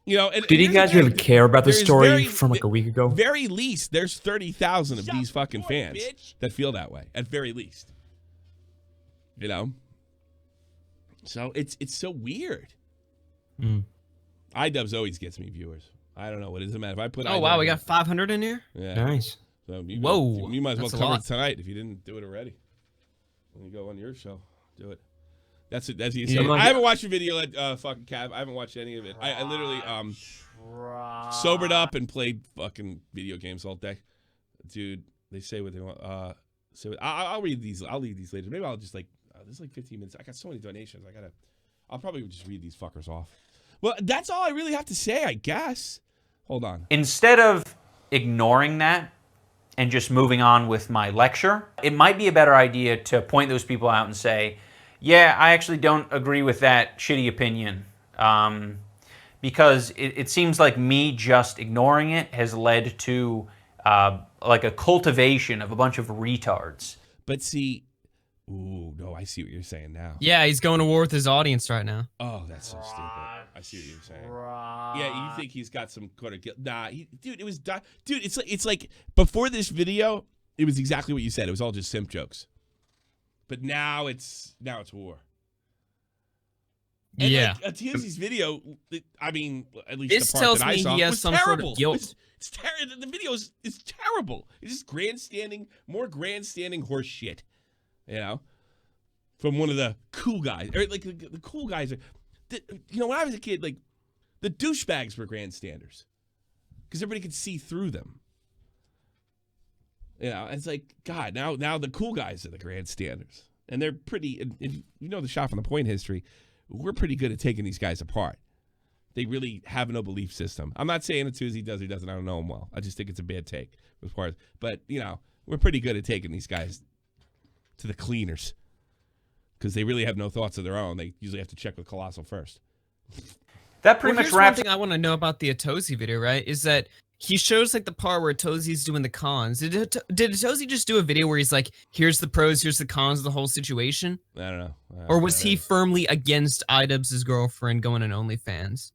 Did you guys really care about the story from like a week ago? Very least, there's 30,000 of these fucking fans that feel that way. At very least, So it's so weird. Idubbbz always gets me viewers. I don't know what it doesn't matter if I put. Oh wow, we got 500 in here. Yeah, nice. So Whoa, you might as well that's a cover lot. it tonight if you didn't do it already. When you go on your show, do it. That's you said. I haven't watched your video at fucking Cav. I haven't watched any of it. I literally sobered up and played fucking video games all day. Dude, they say what they want. I'll read these. I'll leave these later. Maybe I'll just there's like 15 minutes. I got so many donations. I'll probably just read these fuckers off. Well, that's all I really have to say, I guess. Hold on. Instead of ignoring that and just moving on with my lecture, it might be a better idea to point those people out and say, yeah, I actually don't agree with that shitty opinion, because it seems like me just ignoring it has led to like a cultivation of a bunch of retards. But see, no, I see what you're saying now. Yeah, he's going to war with his audience right now. Oh, that's so stupid. I see what you're saying. Yeah, you think he's got some kind of guilt? Nah, dude, it was dude. It's like before this video, it was exactly what you said. It was all just simp jokes. But now it's war. And yeah. Like, TMZ's video, I mean, at least This the part tells that I me saw, he has was some terrible. sort of guilt. It's terrible. The video is terrible. It's just more grandstanding horse shit. From one of the cool guys. Or like the cool guys. When I was a kid, like the douchebags were grandstanders because everybody could see through them. It's like, God, now the cool guys are the grandstanders. And they're pretty, and the Shot from the Point history, we're pretty good at taking these guys apart. They really have no belief system. I'm not saying it's he does or doesn't. I don't know him well. I just think it's a bad take. But, we're pretty good at taking these guys to the cleaners because they really have no thoughts of their own. They usually have to check with Colossal first. That pretty much here's wraps. One thing I want to know about the Atozi video, right, is that he shows like the part where Atozi's doing the cons. Did Atozi just do a video where he's like, here's the pros, here's the cons of the whole situation? I don't know. Or was he firmly against Idubbbz' girlfriend going on OnlyFans?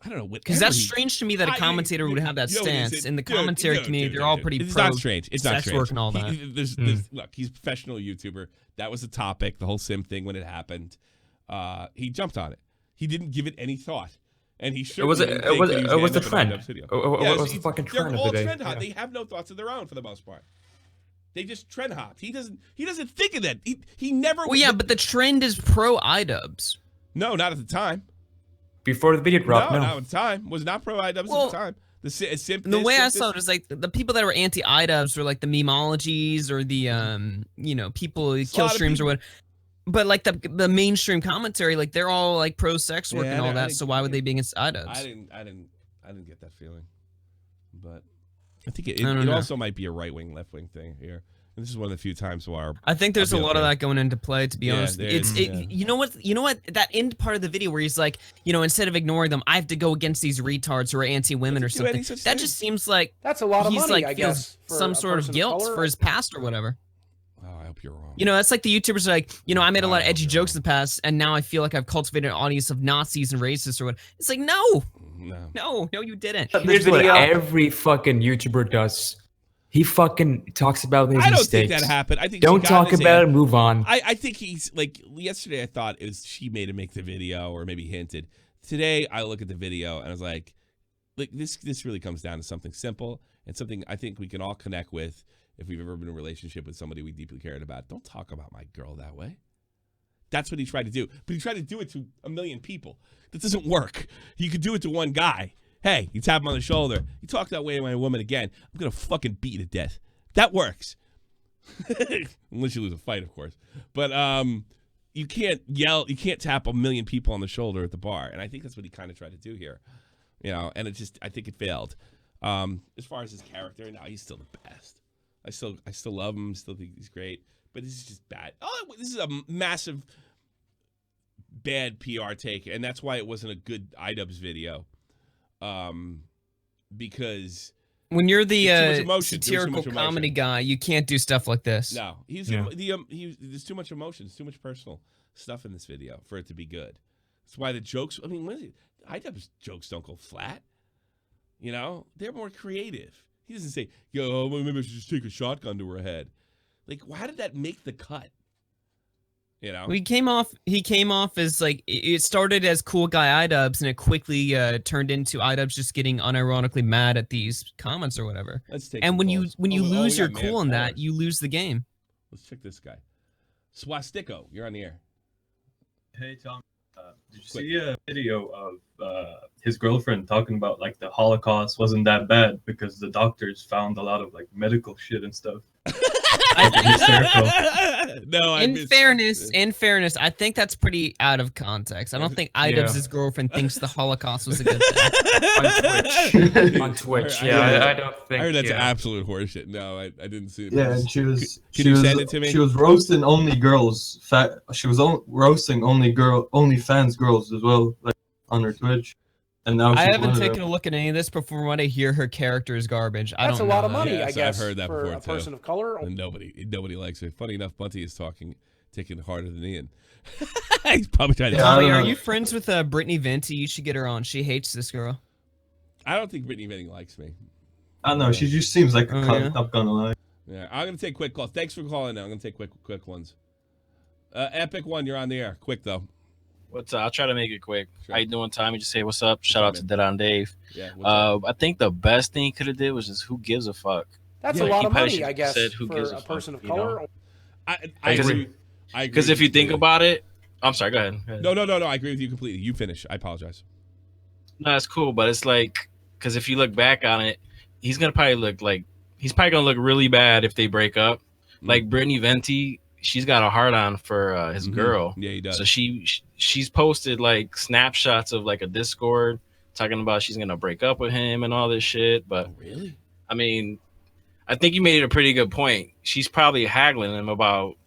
I don't know. Because that's strange to me that a commentator would have that stance. In the commentary community, they're all pretty It's pro not strange. It's not sex strange. work and all that. Look, he's a professional YouTuber. That was the topic, the whole sim thing when it happened. He jumped on it. He didn't give it any thought. And he sure it was the trend. It was the fucking trend they're of all the day. trend hop. They have no thoughts of their own for the most part. They just trend hopped. He doesn't think of that. He never. Well, yeah, but the trend is pro Idubbbz. No, not at the time. Before the video dropped, not at the time. Was not pro Idubbbz at the time. And the way I saw it was like the people that were anti-Idubbbz were like the memologies or the people who kill streams or what. But like the mainstream commentary, like they're all like pro sex work and all that. So why would they be against Idubbbz? I didn't get that feeling, but I think it also might be a right wing, left wing thing here. And this is one of the few times where I think there's a lot of that going into play. To be honest, you know what that end part of the video where he's like, instead of ignoring them, I have to go against these retards who are anti-women or something. That just seems like that's a lot of money. Like, I guess some sort of guilt for his past or whatever. Oh, I hope you're wrong. That's like the YouTubers are like, I made a lot of edgy jokes in the past, and now I feel like I've cultivated an audience of Nazis and racists or what. It's like, no, you didn't. Here's what every fucking YouTuber does. He fucking talks about his mistakes. I don't think that happened. I think don't talk about it. Move on. I think he's like yesterday. I thought it was she made him make the video or maybe hinted. Today I look at the video and I was like this really comes down to something simple and something I think we can all connect with. If we've ever been in a relationship with somebody we deeply cared about, don't talk about my girl that way. That's what he tried to do. But he tried to do it to a million people. That doesn't work. You could do it to one guy. Hey, you tap him on the shoulder. You talk that way to my woman again, I'm going to fucking beat you to death. That works. Unless you lose a fight, of course. But you can't yell. You can't tap a million people on the shoulder at the bar. And I think that's what he kind of tried to do here. And I think it failed. As far as his character, no, he's still the best. I still love him. Still think he's great, but this is just bad. Oh, this is a massive bad PR take, and that's why it wasn't a good Idubbbz video. Because when you're the satirical comedy guy, you can't do stuff like this. No, there's too much emotion. There's too much personal stuff in this video for it to be good. That's why the jokes. I mean, Idubbbz jokes don't go flat. They're more creative. He doesn't say, yo, maybe I should just take a shotgun to her head. Like, how did that make the cut? He came off as like, it started as cool guy Idubbbz, and it quickly turned into Idubbbz just getting unironically mad at these comments or whatever. And when you lose your cool in that, you lose the game. Let's check this guy. Swastiko, you're on the air. Hey, Tom. Did you see a video of his girlfriend talking about like the Holocaust wasn't that bad because the doctors found a lot of like medical shit and stuff? No, in fairness, I think that's pretty out of context. I don't think Idubbbz' girlfriend thinks the Holocaust was a good thing. On Twitch, I don't think. I heard that's absolute horseshit. No, I didn't see it. Yeah, and she was. Can you send it to me? She was roasting only girls. She was roasting only fans girls as well, like on her Twitch. And now I haven't taken a look at any of this, but from what I hear, her character is garbage. That's a lot of money, I guess. I've heard that for before a person of color. And nobody likes it. Funny enough, Bunty is taking it harder than Ian. He's probably trying to. Are you friends with Brittany Venti? You should get her on. She hates this girl. I don't think Brittany Venti likes me. I don't know. She just seems like a cunt. Not gonna lie. Yeah, I'm gonna take quick calls. Thanks for calling. Now I'm gonna take quick ones. Epic One, you're on the air. Quick though. What's I'll try to make it quick. Sure. How you doing, Tommy? Just say what's up. Shout out to Dead on Dave. Yeah. I think the best thing he could have did was just who gives a fuck. That's a lot of money, I guess, for a person of color. I agree. Because if you think about it, I'm sorry. Go ahead. No. I agree with you completely. You finish. I apologize. No, it's cool, but it's like because if you look back on it, he's probably gonna look really bad if they break up. Mm-hmm. Like Brittany Venti. She's got a hard on for his girl. Yeah, he does. So she's posted like snapshots of like a Discord talking about she's gonna break up with him and all this shit. But really, I mean, I think you made a pretty good point. She's probably haggling him about,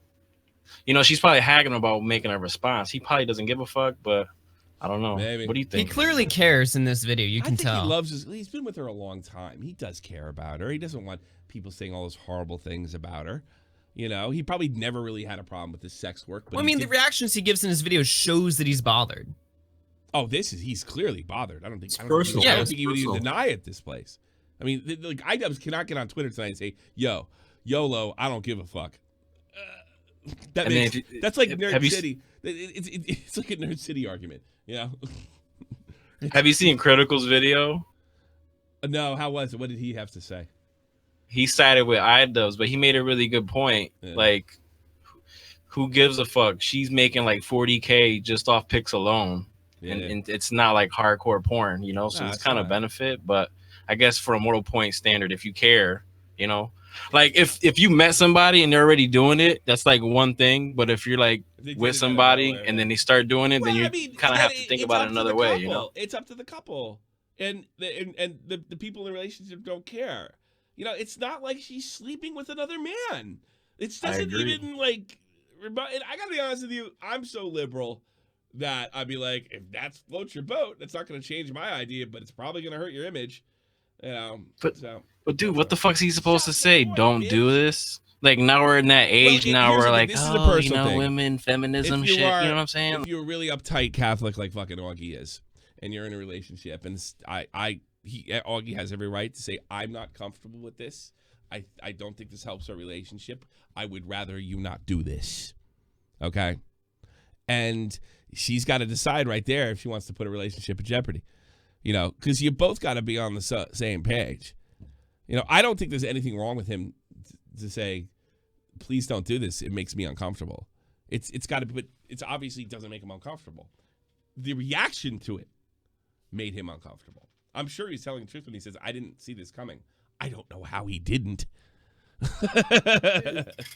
she's probably haggling about making a response. He probably doesn't give a fuck, but I don't know. Maybe. What do you think? He clearly cares in this video. You can tell. He loves he's been with her a long time. He does care about her. He doesn't want people saying all those horrible things about her. He probably never really had a problem with his sex work. But the reactions he gives in his videos shows that he's bothered. Oh, he's clearly bothered. I don't think he would even deny it this place. I mean, like Idubbbz cannot get on Twitter tonight and say, "Yo, YOLO, I don't give a fuck." That's like Nerd City. It's like a Nerd City argument, Have you seen Critical's video? No, how was it? What did he have to say? He sided with Idubbbz, but he made a really good point. Yeah. Like, who gives a fuck? She's making like 40K just off pics alone, and it's not like hardcore porn, so it's kind of benefit. But I guess for a mortal point standard, if you care, you know, like if you met somebody and they're already doing it, that's like one thing. But if you're like with somebody and then they start doing it, then you kind of have to think about it another way, you know? It's up to the couple, and the people in the relationship don't care. You know, it's not like she's sleeping with another man. It doesn't even like. And I gotta be honest with you, I'm so liberal that I'd be like, if that floats your boat, that's not gonna change my idea, but it's probably gonna hurt your image. You know, but dude, what the fuck's he supposed to say? Don't do this. Like now we're in that age. Now we're like, this is a personal thing. Women, feminism, shit. You know what I'm saying? If you're a really uptight Catholic like fucking Augie is, and you're in a relationship, and Augie has every right to say, I'm not comfortable with this. I don't think this helps our relationship. I would rather you not do this. Okay? And she's got to decide right there if she wants to put a relationship in jeopardy. You know, because you both got to be on the same page. You know, I don't think there's anything wrong with him to say, please don't do this. It makes me uncomfortable. It's got to be, but it's obviously doesn't make him uncomfortable. The reaction to it made him uncomfortable. I'm sure he's telling the truth when he says, I didn't see this coming. I don't know how he didn't.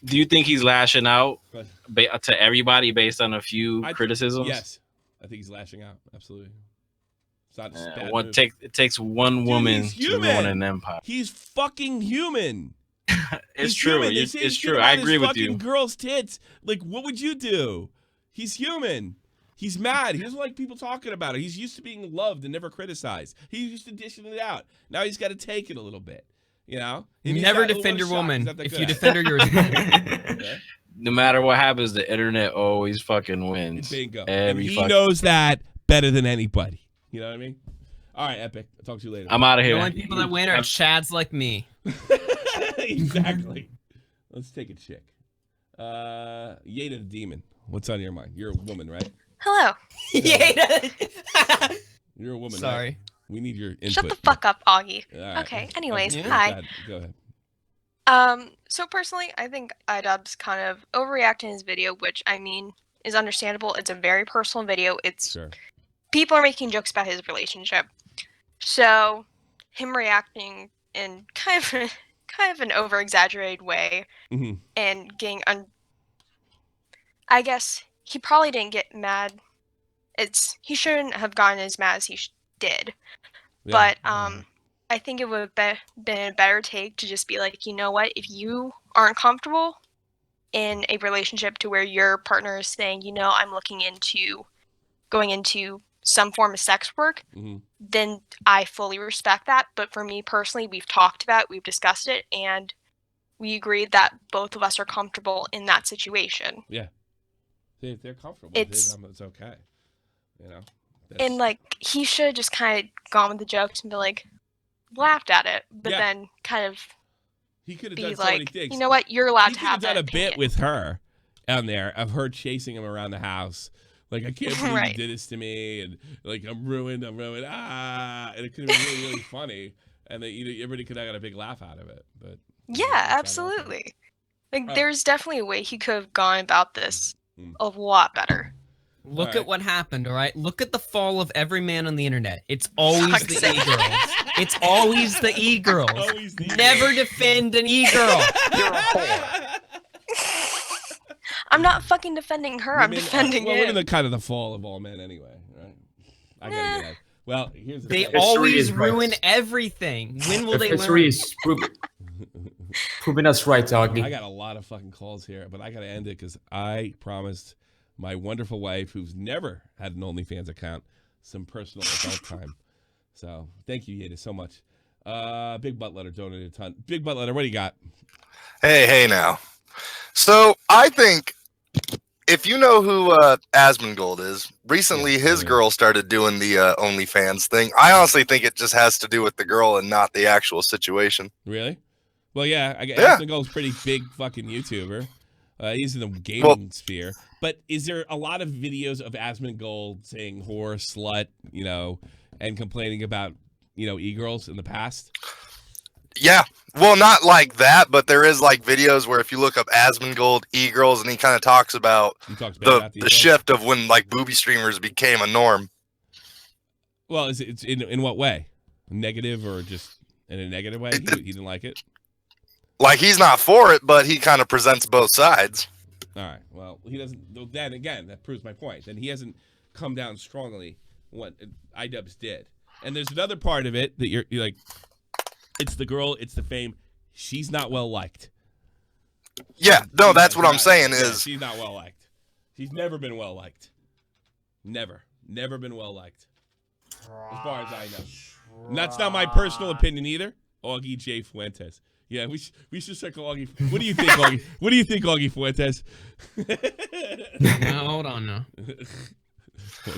Do you think he's lashing out to everybody based on a few criticisms? Yes, I think he's lashing out. Absolutely. It's not just bad move. It takes one woman to ruin an empire. He's fucking human. It's true. It's true. I agree with you. Girl's tits. Like, what would you do? He's human. He's mad. He doesn't like people talking about it. He's used to being loved and never criticized. He's used to dishing it out. Now he's got to take it a little bit. You know? Never defend your woman. If you defend her, you're okay. No matter what happens, the internet always fucking wins. Bingo. And he knows that better than anybody. You know what I mean? All right, Epic. I'll talk to you later. I'm out of here. The only people that win are chads like me. Exactly. Let's take a chick. Yada the Demon. What's on your mind? You're a woman, right? Hello. Yada. You're a woman. Sorry. Right? We need your input. Shut the fuck up, Augie. Right. Okay. Anyways, Yeah. hi. Go ahead. So personally, I think Idubbbz kind of overreacted in his video, which I mean is understandable. It's a very personal video. It's people are making jokes about his relationship, so him reacting in kind of an over exaggerated way and getting I guess he probably didn't get mad. He shouldn't have gotten as mad as he did. Yeah. But I think it would have been a better take to just be like, you know what, if you aren't comfortable in a relationship to where your partner is saying, you know, I'm looking into going into some form of sex work, then I fully respect that. But for me personally, we've talked about it, we've discussed it, and we agreed that both of us are comfortable in that situation. Yeah. If they're comfortable, it's okay. You know? And like, he should have just kind of gone with the jokes and be like, laughed at it, but then kind of he could have be done so like, many things. You know what, you're allowed to have that. He could have done a opinion. bit with her on there of her chasing him around the house. Like, I can't believe you did this to me, and like, I'm ruined, and it could have been really, really funny, and everybody could have got a big laugh out of it. But yeah, absolutely. Like, there's definitely a way he could have gone about this a lot better. Look at what happened, all right? Look at the fall of every man on the internet. It's always the e-girls. It's always the e-girls. Never defend an e-girl. You're a whore. I'm not fucking defending her. I'm defending well, him. We're in kind of the fall of all men anyway, right? I gotta get out. Well, here's the They thing. always ruin everything. When will they learn? History is proving us right, Augie. I got a lot of fucking calls here, but I gotta end it because I promised my wonderful wife, who's never had an OnlyFans account, some personal adult time. So thank you, Yada, so much. Big Butt Letter donated a ton. Big Butt Letter, what do you got? Hey now. So I think if you know who Asmongold is, recently his girl started doing the OnlyFans thing. I honestly think it just has to do with the girl and not the actual situation. Really? Well, yeah, I guess Asmongold's a pretty big fucking YouTuber. He's in the gaming sphere. But is there a lot of videos of Asmongold saying whore, slut, you know, and complaining about, you know, e-girls in the past? Yeah. Well, not like that, but there is like videos where if you look up Asmongold e-girls and he kind of talks about the shift of when like booby streamers became a norm. Well, it's in what way? Negative or just In a negative way, he didn't like it. Like he's not for it, but he kind of presents both sides. All right. Well, he doesn't. Then again, that proves my point. Then he hasn't come down strongly what Idubbbz did. And there's another part of it that you're like, it's the girl, it's the fame. She's not well liked. Yeah, no, that's what I'm saying is she's not well liked. She's never been well liked. Never been well liked. As far as I know. And that's not my personal opinion either. Augie J. Fuentes. Yeah, we should circle Augie. What do you think, Augie? What do you think, Augie Fuentes? No, hold on now.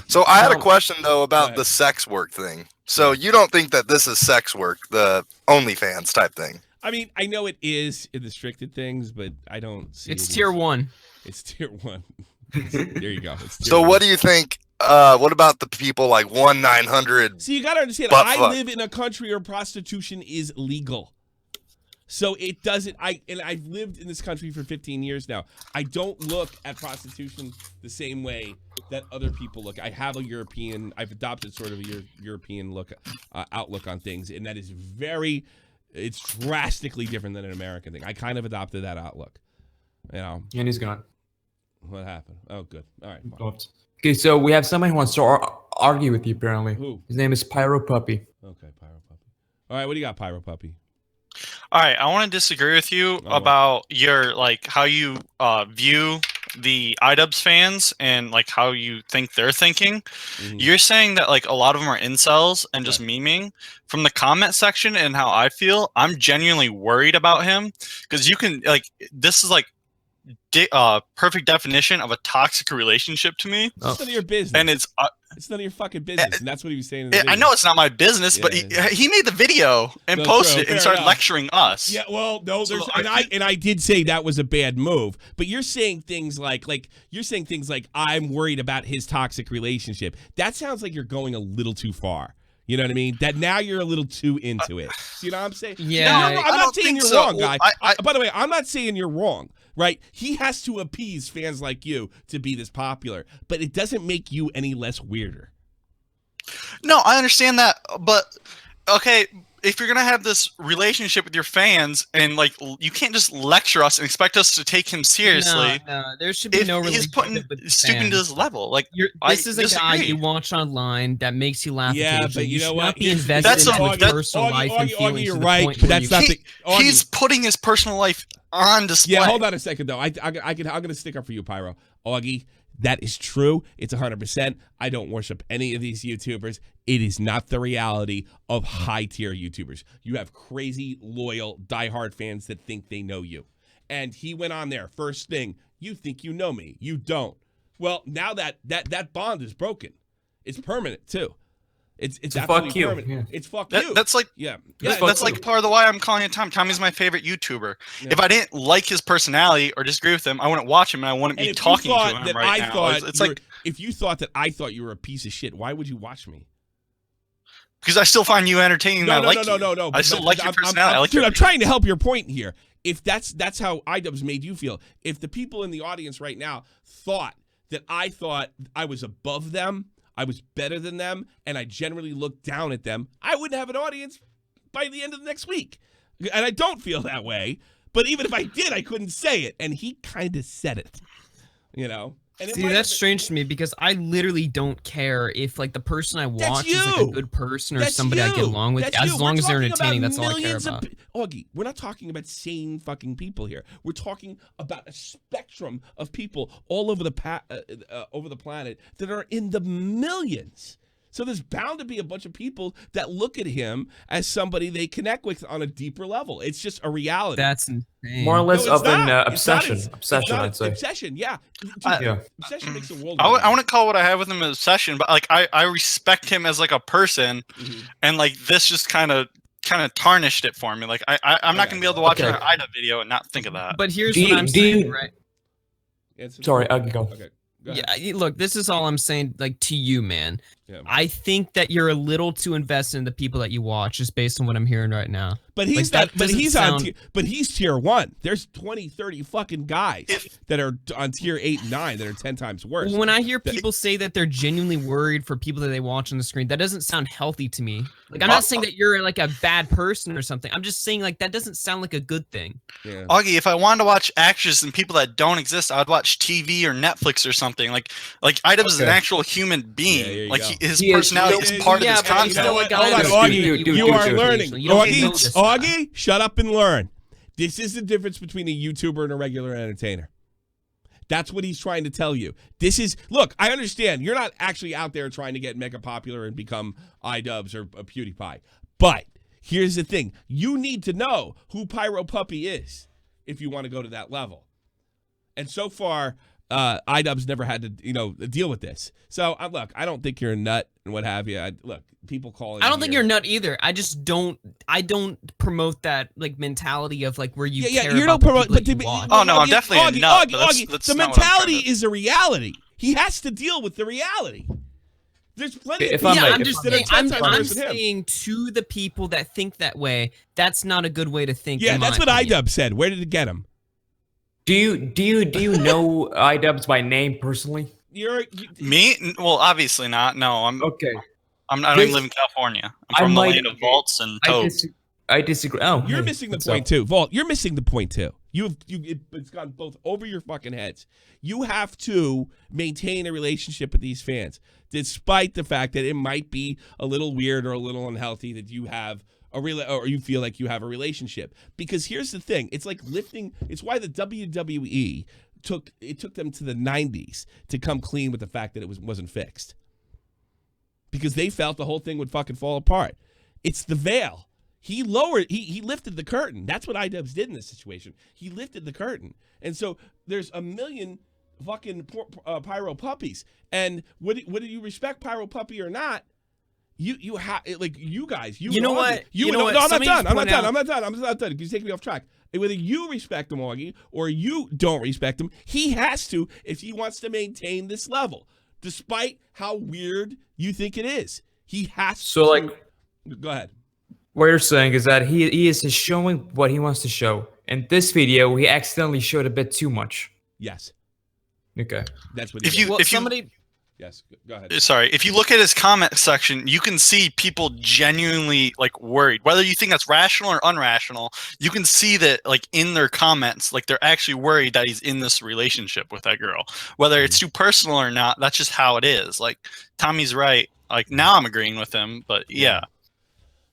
So I had a question though about the sex work thing. So you don't think that this is sex work, the OnlyFans type thing? I mean, I know it is in the restricted things, but I don't see it's tier 1. It's tier 1. There you go. So what do you think? What about the people like 1-900? See, you gotta understand. I live in a country where prostitution is legal, so it doesn't. I've lived in this country for 15 years now. I don't look at prostitution the same way that other people look. I have I've adopted sort of a European outlook on things, and that is it's drastically different than an American thing. I kind of adopted that outlook. You know. And he's gone. What happened? Oh, good. All right. Oops. Okay, so we have someone who wants to argue with you, apparently. Who? His name is Pyro Puppy. Okay, Pyro Puppy. All right, what do you got, Pyro Puppy? All right, I want to disagree with you about your, like, how you view the Idubbbz fans and, like, how you think they're thinking. You're saying that, like, a lot of them are incels and just memeing. From the comment section and how I feel, I'm genuinely worried about him because you can, like, this is, like, perfect definition of a toxic relationship to me. It's none of your business. And it's none of your fucking business. And that's what he was saying in the video. I know it's not my business, but he made the video and posted it and started lecturing us. Yeah, well, no, and I did say that was a bad move. But you're saying things like I'm worried about his toxic relationship. That sounds like you're going a little too far. You know what I mean? That now you're a little too into it. You know what I'm saying? Yeah. No, I'm not saying you're wrong, guy. By the way, I'm not saying you're wrong, right? He has to appease fans like you to be this popular, but it doesn't make you any less weirder. No, I understand that, but okay, if you're gonna have this relationship with your fans and like you can't just lecture us and expect us to take him seriously. No, there should be no he's putting stooping to this level. Like this is a guy you watch online that makes you laugh. Yeah, but you know what? Be invested in his personal life and feelings. You're right, but that's not the. He's putting his personal life on display. Yeah, hold on a second though. I'm gonna stick up for you, Pyro. Augie, that is true. It's 100%. I don't worship any of these YouTubers. It is not the reality of high-tier YouTubers. You have crazy, loyal, diehard fans that think they know you. And he went on there. First thing, you think you know me. You don't. Well, now that bond is broken. It's permanent, too. It's absolutely fuck you. permanent. Yeah. It's fuck you. That's like that's like part of the why I'm calling it Tommy. Tommy's my favorite YouTuber. Yeah. If I didn't like his personality or disagree with him, I wouldn't watch him and I wouldn't be talking to him right now. It's like if you thought that I thought you were a piece of shit, why would you watch me? Because I still find you entertaining. No. I still like your personality. I'm trying to help your point here. If that's how Idubbbz made you feel, if the people in the audience right now thought that I thought I was above them, I was better than them, and I generally looked down at them, I wouldn't have an audience by the end of the next week. And I don't feel that way. But even if I did, I couldn't say it. And he kind of said it, you know? And see, that's strange to me because I literally don't care if like the person I watch is like a good person or somebody I get along with. As long as they're entertaining, that's all I care about. Augie, we're not talking about sane fucking people here. We're talking about a spectrum of people all over the planet that are in the millions. So there's bound to be a bunch of people that look at him as somebody they connect with on a deeper level. It's just a reality. That's insane. More or less of an obsession. Obsession, I'd say. Obsession, yeah. Obsession makes the world. I wouldn't call what I have with him an obsession, but like I respect him as like a person, and like this just kind of tarnished it for me. Like I'm not gonna be able to watch an Ida video and not think of that. But here's what I'm saying, right? Sorry, I'll go. Okay. Yeah, look, this is all I'm saying, like, to you, man. Yeah. I think that you're a little too invested in the people that you watch, just based on what I'm hearing right now. But he's Like, not. But he's but he's tier 1. There's 20, 30 fucking guys that are on tier 8 and 9 that are 10 times worse. When I hear people say that they're genuinely worried for people that they watch on the screen, that doesn't sound healthy to me. Like, I'm not saying that you're like a bad person or something. I'm just saying like that doesn't sound like a good thing. Yeah. Augie, if I wanted to watch actors and people that don't exist, I would watch TV or Netflix or something. Like Idubbbz is an actual human being. Like his personality is part of his content. Hold on, Augie, you are learning. Augie, shut up and learn. This is the difference between a YouTuber and a regular entertainer. That's what he's trying to tell you. Look, I understand. You're not actually out there trying to get mega popular and become Idubbbz or a PewDiePie. But here's the thing. You need to know who Pyro Puppy is if you want to go to that level. And so far, Idubbbz never had to, deal with this. So, look, I don't think you're a nut and what have you. Look, people calling. I don't think you're a nut either. I just don't. I don't promote that like mentality of like where you. Care you about don't promote. But you watch. Oh no, I'm definitely a nut. That's the mentality is a reality. He has to deal with the reality. There's plenty of people I'm just saying, I'm saying to the people that think that way, that's not a good way to think. Yeah, that's what Idubbbz said. Where did it get him? Do you know Idubbbz by name personally? Me? Well, obviously not. No, I'm okay. I don't even live in California. I'm from the land of vaults and toads. I disagree. Oh, you're missing the point too, Vault. You're missing the point too. It's gone both over your fucking heads. You have to maintain a relationship with these fans, despite the fact that it might be a little weird or a little unhealthy that you have or you feel like you have a relationship. Because here's the thing: it's like lifting. It's why the WWE took them to the 90s to come clean with the fact that it wasn't fixed. Because they felt the whole thing would fucking fall apart. It's the veil. He lifted the curtain. That's what Idubbbz did in this situation. He lifted the curtain. And so there's a million fucking Pyro Puppies. And whether you respect Pyro Puppy or not, you have like you guys. You know what? No, I'm not done. I'm not done. You take me off track. Whether you respect him, Augie, or you don't respect him, he has to if he wants to maintain this level, despite how weird you think it is. He has to. So, like, go ahead. What you're saying is that he is showing what he wants to show. In this video, he accidentally showed a bit too much. Yes. Okay. That's what. Yes. Go ahead. Sorry. If you look at his comment section, you can see people genuinely like worried. Whether you think that's rational or unrational, you can see that like in their comments, like they're actually worried that he's in this relationship with that girl. Whether it's too personal or not, that's just how it is. Like Tommy's right. Like now I'm agreeing with him, but yeah.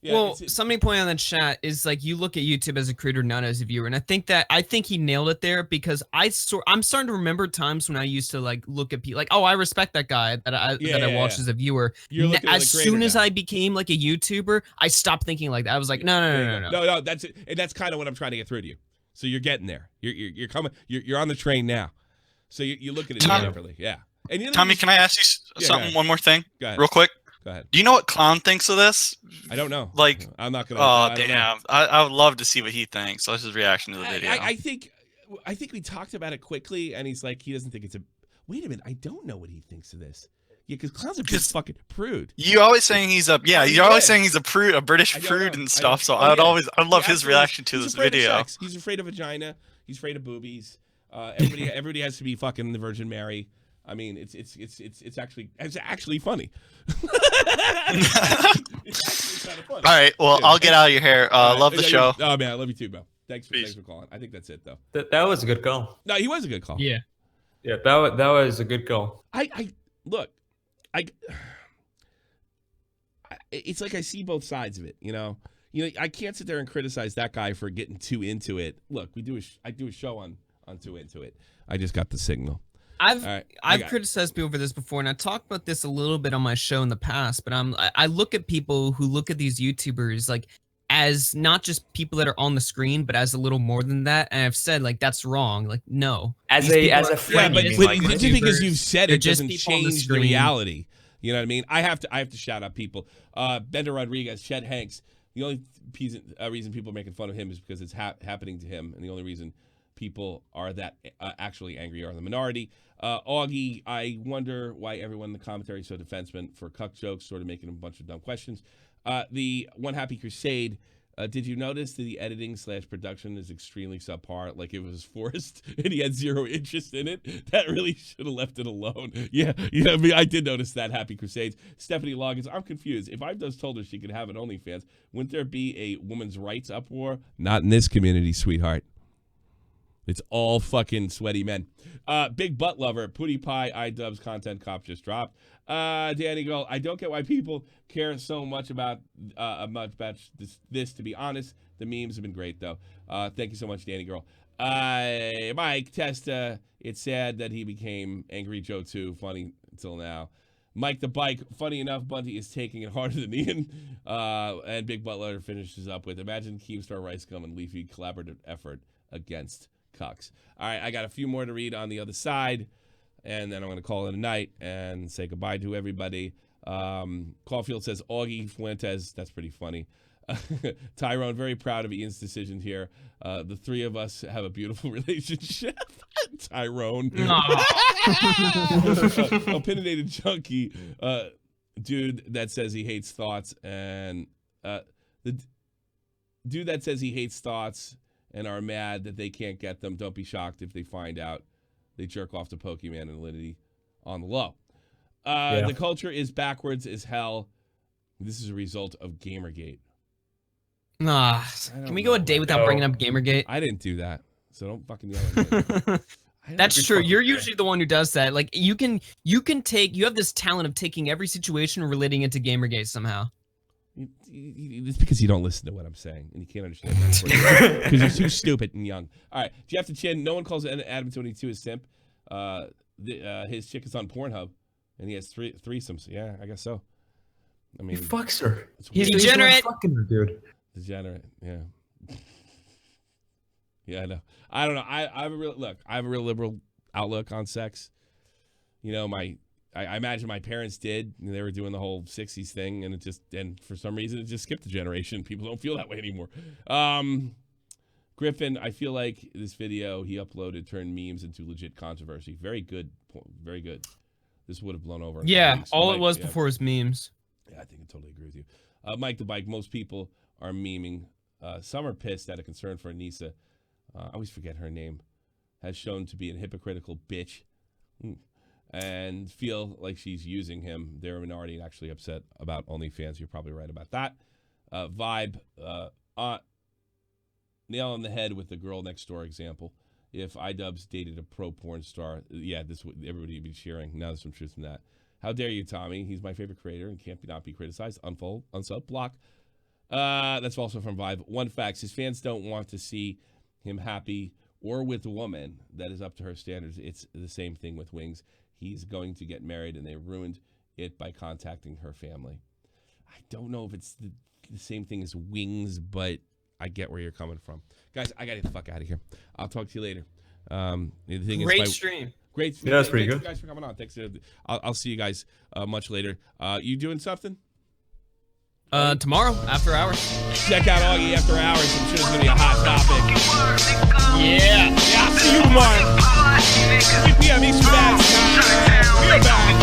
Well, somebody pointed out in the chat is like you look at YouTube as a creator, not as a viewer, and I think he nailed it there because I'm starting to remember times when I used to like look at people like, oh, I respect that guy that I watched as a viewer. As soon as I became like a YouTuber, I stopped thinking like that. I was like, no. That's it. And that's kind of what I'm trying to get through to you. So you're getting there. You're coming. You're on the train now. So you look at it differently. Yeah. And Tommy, can I ask you something? One more thing, real quick. Go ahead. Do you know what Clown thinks of this? I don't know. Like, I'm not gonna. Oh damn! I would love to see what he thinks. So that's his reaction to the video. I think we talked about it quickly, and he's like, he doesn't think it's a. Wait a minute, I don't know what he thinks of this. Yeah, because Clown's a big fucking prude. You always saying he's a you're always saying he's a prude, a British prude and stuff. So I'd love his reaction to this video. He's afraid of vagina. He's afraid of boobies. Everybody has to be fucking the Virgin Mary. I mean, it's actually funny. It's actually kind of funny. All right, well, I'll get out of your hair. Love the show. Oh man, I love you too, bro. Thanks for calling. I think that's it though. That was a good call. No, he was a good call. Yeah, that was a good call. It's like I see both sides of it. You know, I can't sit there and criticize that guy for getting too into it. Look, I do a show on too into it. I just got the signal. I've criticized people for this before, and I talked about this a little bit on my show in the past. But I look at people who look at these YouTubers like as not just people that are on the screen, but as a little more than that. And I've said like that's wrong. Like no, as a friend. Yeah, but just because you've said it doesn't change the reality. You know what I mean? I have to shout out people. Bender Rodriguez, Chet Hanks. The only reason people are making fun of him is because it's happening to him, and the only reason people are that actually angry are the minority. Augie, I wonder why everyone in the commentary is so defenseman for cuck jokes, sort of making a bunch of dumb questions. The One Happy Crusade Did you notice that the editing/production is extremely subpar? Like it was forced and he had zero interest in it? That really should have left it alone. Yeah, I mean, I did notice that. Happy Crusades. Stephanie Loggins, I'm confused. If Idubbbz told her she could have an OnlyFans, wouldn't there be a women's rights uproar? Not in this community, sweetheart. It's all fucking sweaty men. Big butt lover, Pootie Pie, Idubbbz content cop just dropped. Danny Girl, I don't get why people care so much about this. To be honest, the memes have been great though. Thank you so much, Danny Girl. Mike Testa, it's sad that he became Angry Joe 2. Funny until now. Mike the Bike, funny enough, Bunty is taking it harder than Ian. And Big Butt Lover finishes up with, imagine Keemstar Rice Gum and Leafy collaborative effort against Cucks. All right, I got a few more to read on the other side, and then I'm going to call it a night and say goodbye to everybody. Caulfield says, Augie Fuentes, that's pretty funny. Tyrone, very proud of Ian's decision here. The three of us have a beautiful relationship. Tyrone. Opinionated junkie. Dude that says he hates thoughts, and the dude that says he hates thoughts and are mad that they can't get them. Don't be shocked if they find out they jerk off to Pokemon and Alinity on the low. The culture is backwards as hell. This is a result of Gamergate. Can we go a day without bringing up Gamergate? I didn't do that, so don't fucking yell at me. That's true. You're usually the one who does that. Like you have this talent of taking every situation and relating it to Gamergate somehow. It's because you don't listen to what I'm saying and you can't understand because you're too stupid and young. All right, Jeff the Chin. No one calls Adam 22 a simp. His chick is on Pornhub and he has threesomes. Yeah, I guess so. I mean, he fucks her. He's degenerate. Fucking her, dude. Degenerate. Yeah. Yeah, I know. I don't know. I have a real liberal outlook on sex. You know, I imagine my parents did. They were doing the whole 60s thing, and for some reason it just skipped a generation. People don't feel that way anymore. Griffin, I feel like this video he uploaded turned memes into legit controversy. Very good. Very good. This would have blown over. Yeah, all it was before was memes. Yeah, I think I totally agree with you. Mike the Bike, most people are memeing. Some are pissed at a concern for Anissa. I always forget her name. Has shown to be a hypocritical bitch. And feel like she's using him. They're a minority and actually upset about OnlyFans. You're probably right about that. Vibe, nail on the head with the girl next door example. If Idubbbz dated a pro porn star, yeah, everybody would be cheering. Now there's some truth in that. How dare you, Tommy? He's my favorite creator and can't not be criticized. Unfold, unsub, block. That's also from Vibe. One fact: his fans don't want to see him happy or with a woman that is up to her standards. It's the same thing with Wings. He's going to get married, and they ruined it by contacting her family. I don't know if it's the same thing as Wings, but I get where you're coming from. Guys, I got to get the fuck out of here. I'll talk to you later. The thing Great stream. Great. Yeah, that's pretty good. Thanks for coming on. Thanks. I'll see you guys much later. You doing something? Tomorrow, after hours. Check out Augie After Hours. I'm sure it's going to be a hot topic. Yeah. Yeah, see you tomorrow. 3 p.m. Eastern Time. We're back.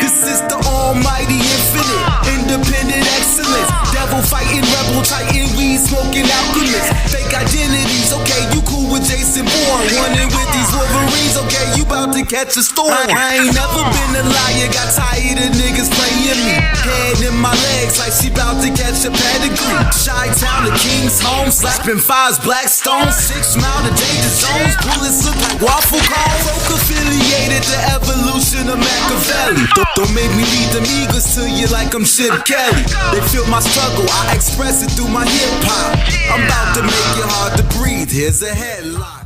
This is the almighty infinite, independent excellence. Devil fighting, rebel titan, weed smoking alchemist. Fake identities, okay, you cool with Jason Bourne. Running with these Wolverines, okay, you about to catch a storm. I ain't never been a liar, got tired of niggas playing me. Head in my legs like she about to catch a pedigree. Chi-town, the King's home, slapping fives, black stones. 6 mile to danger zones, bullets look like waffle cones. Folk affiliated, the evolution of Machiavelli. Don't make me lead them eagles to you like I'm Chip Kelly. They feel my struggle, I express it through my hip hop. I'm about to make it hard to breathe, here's a headline.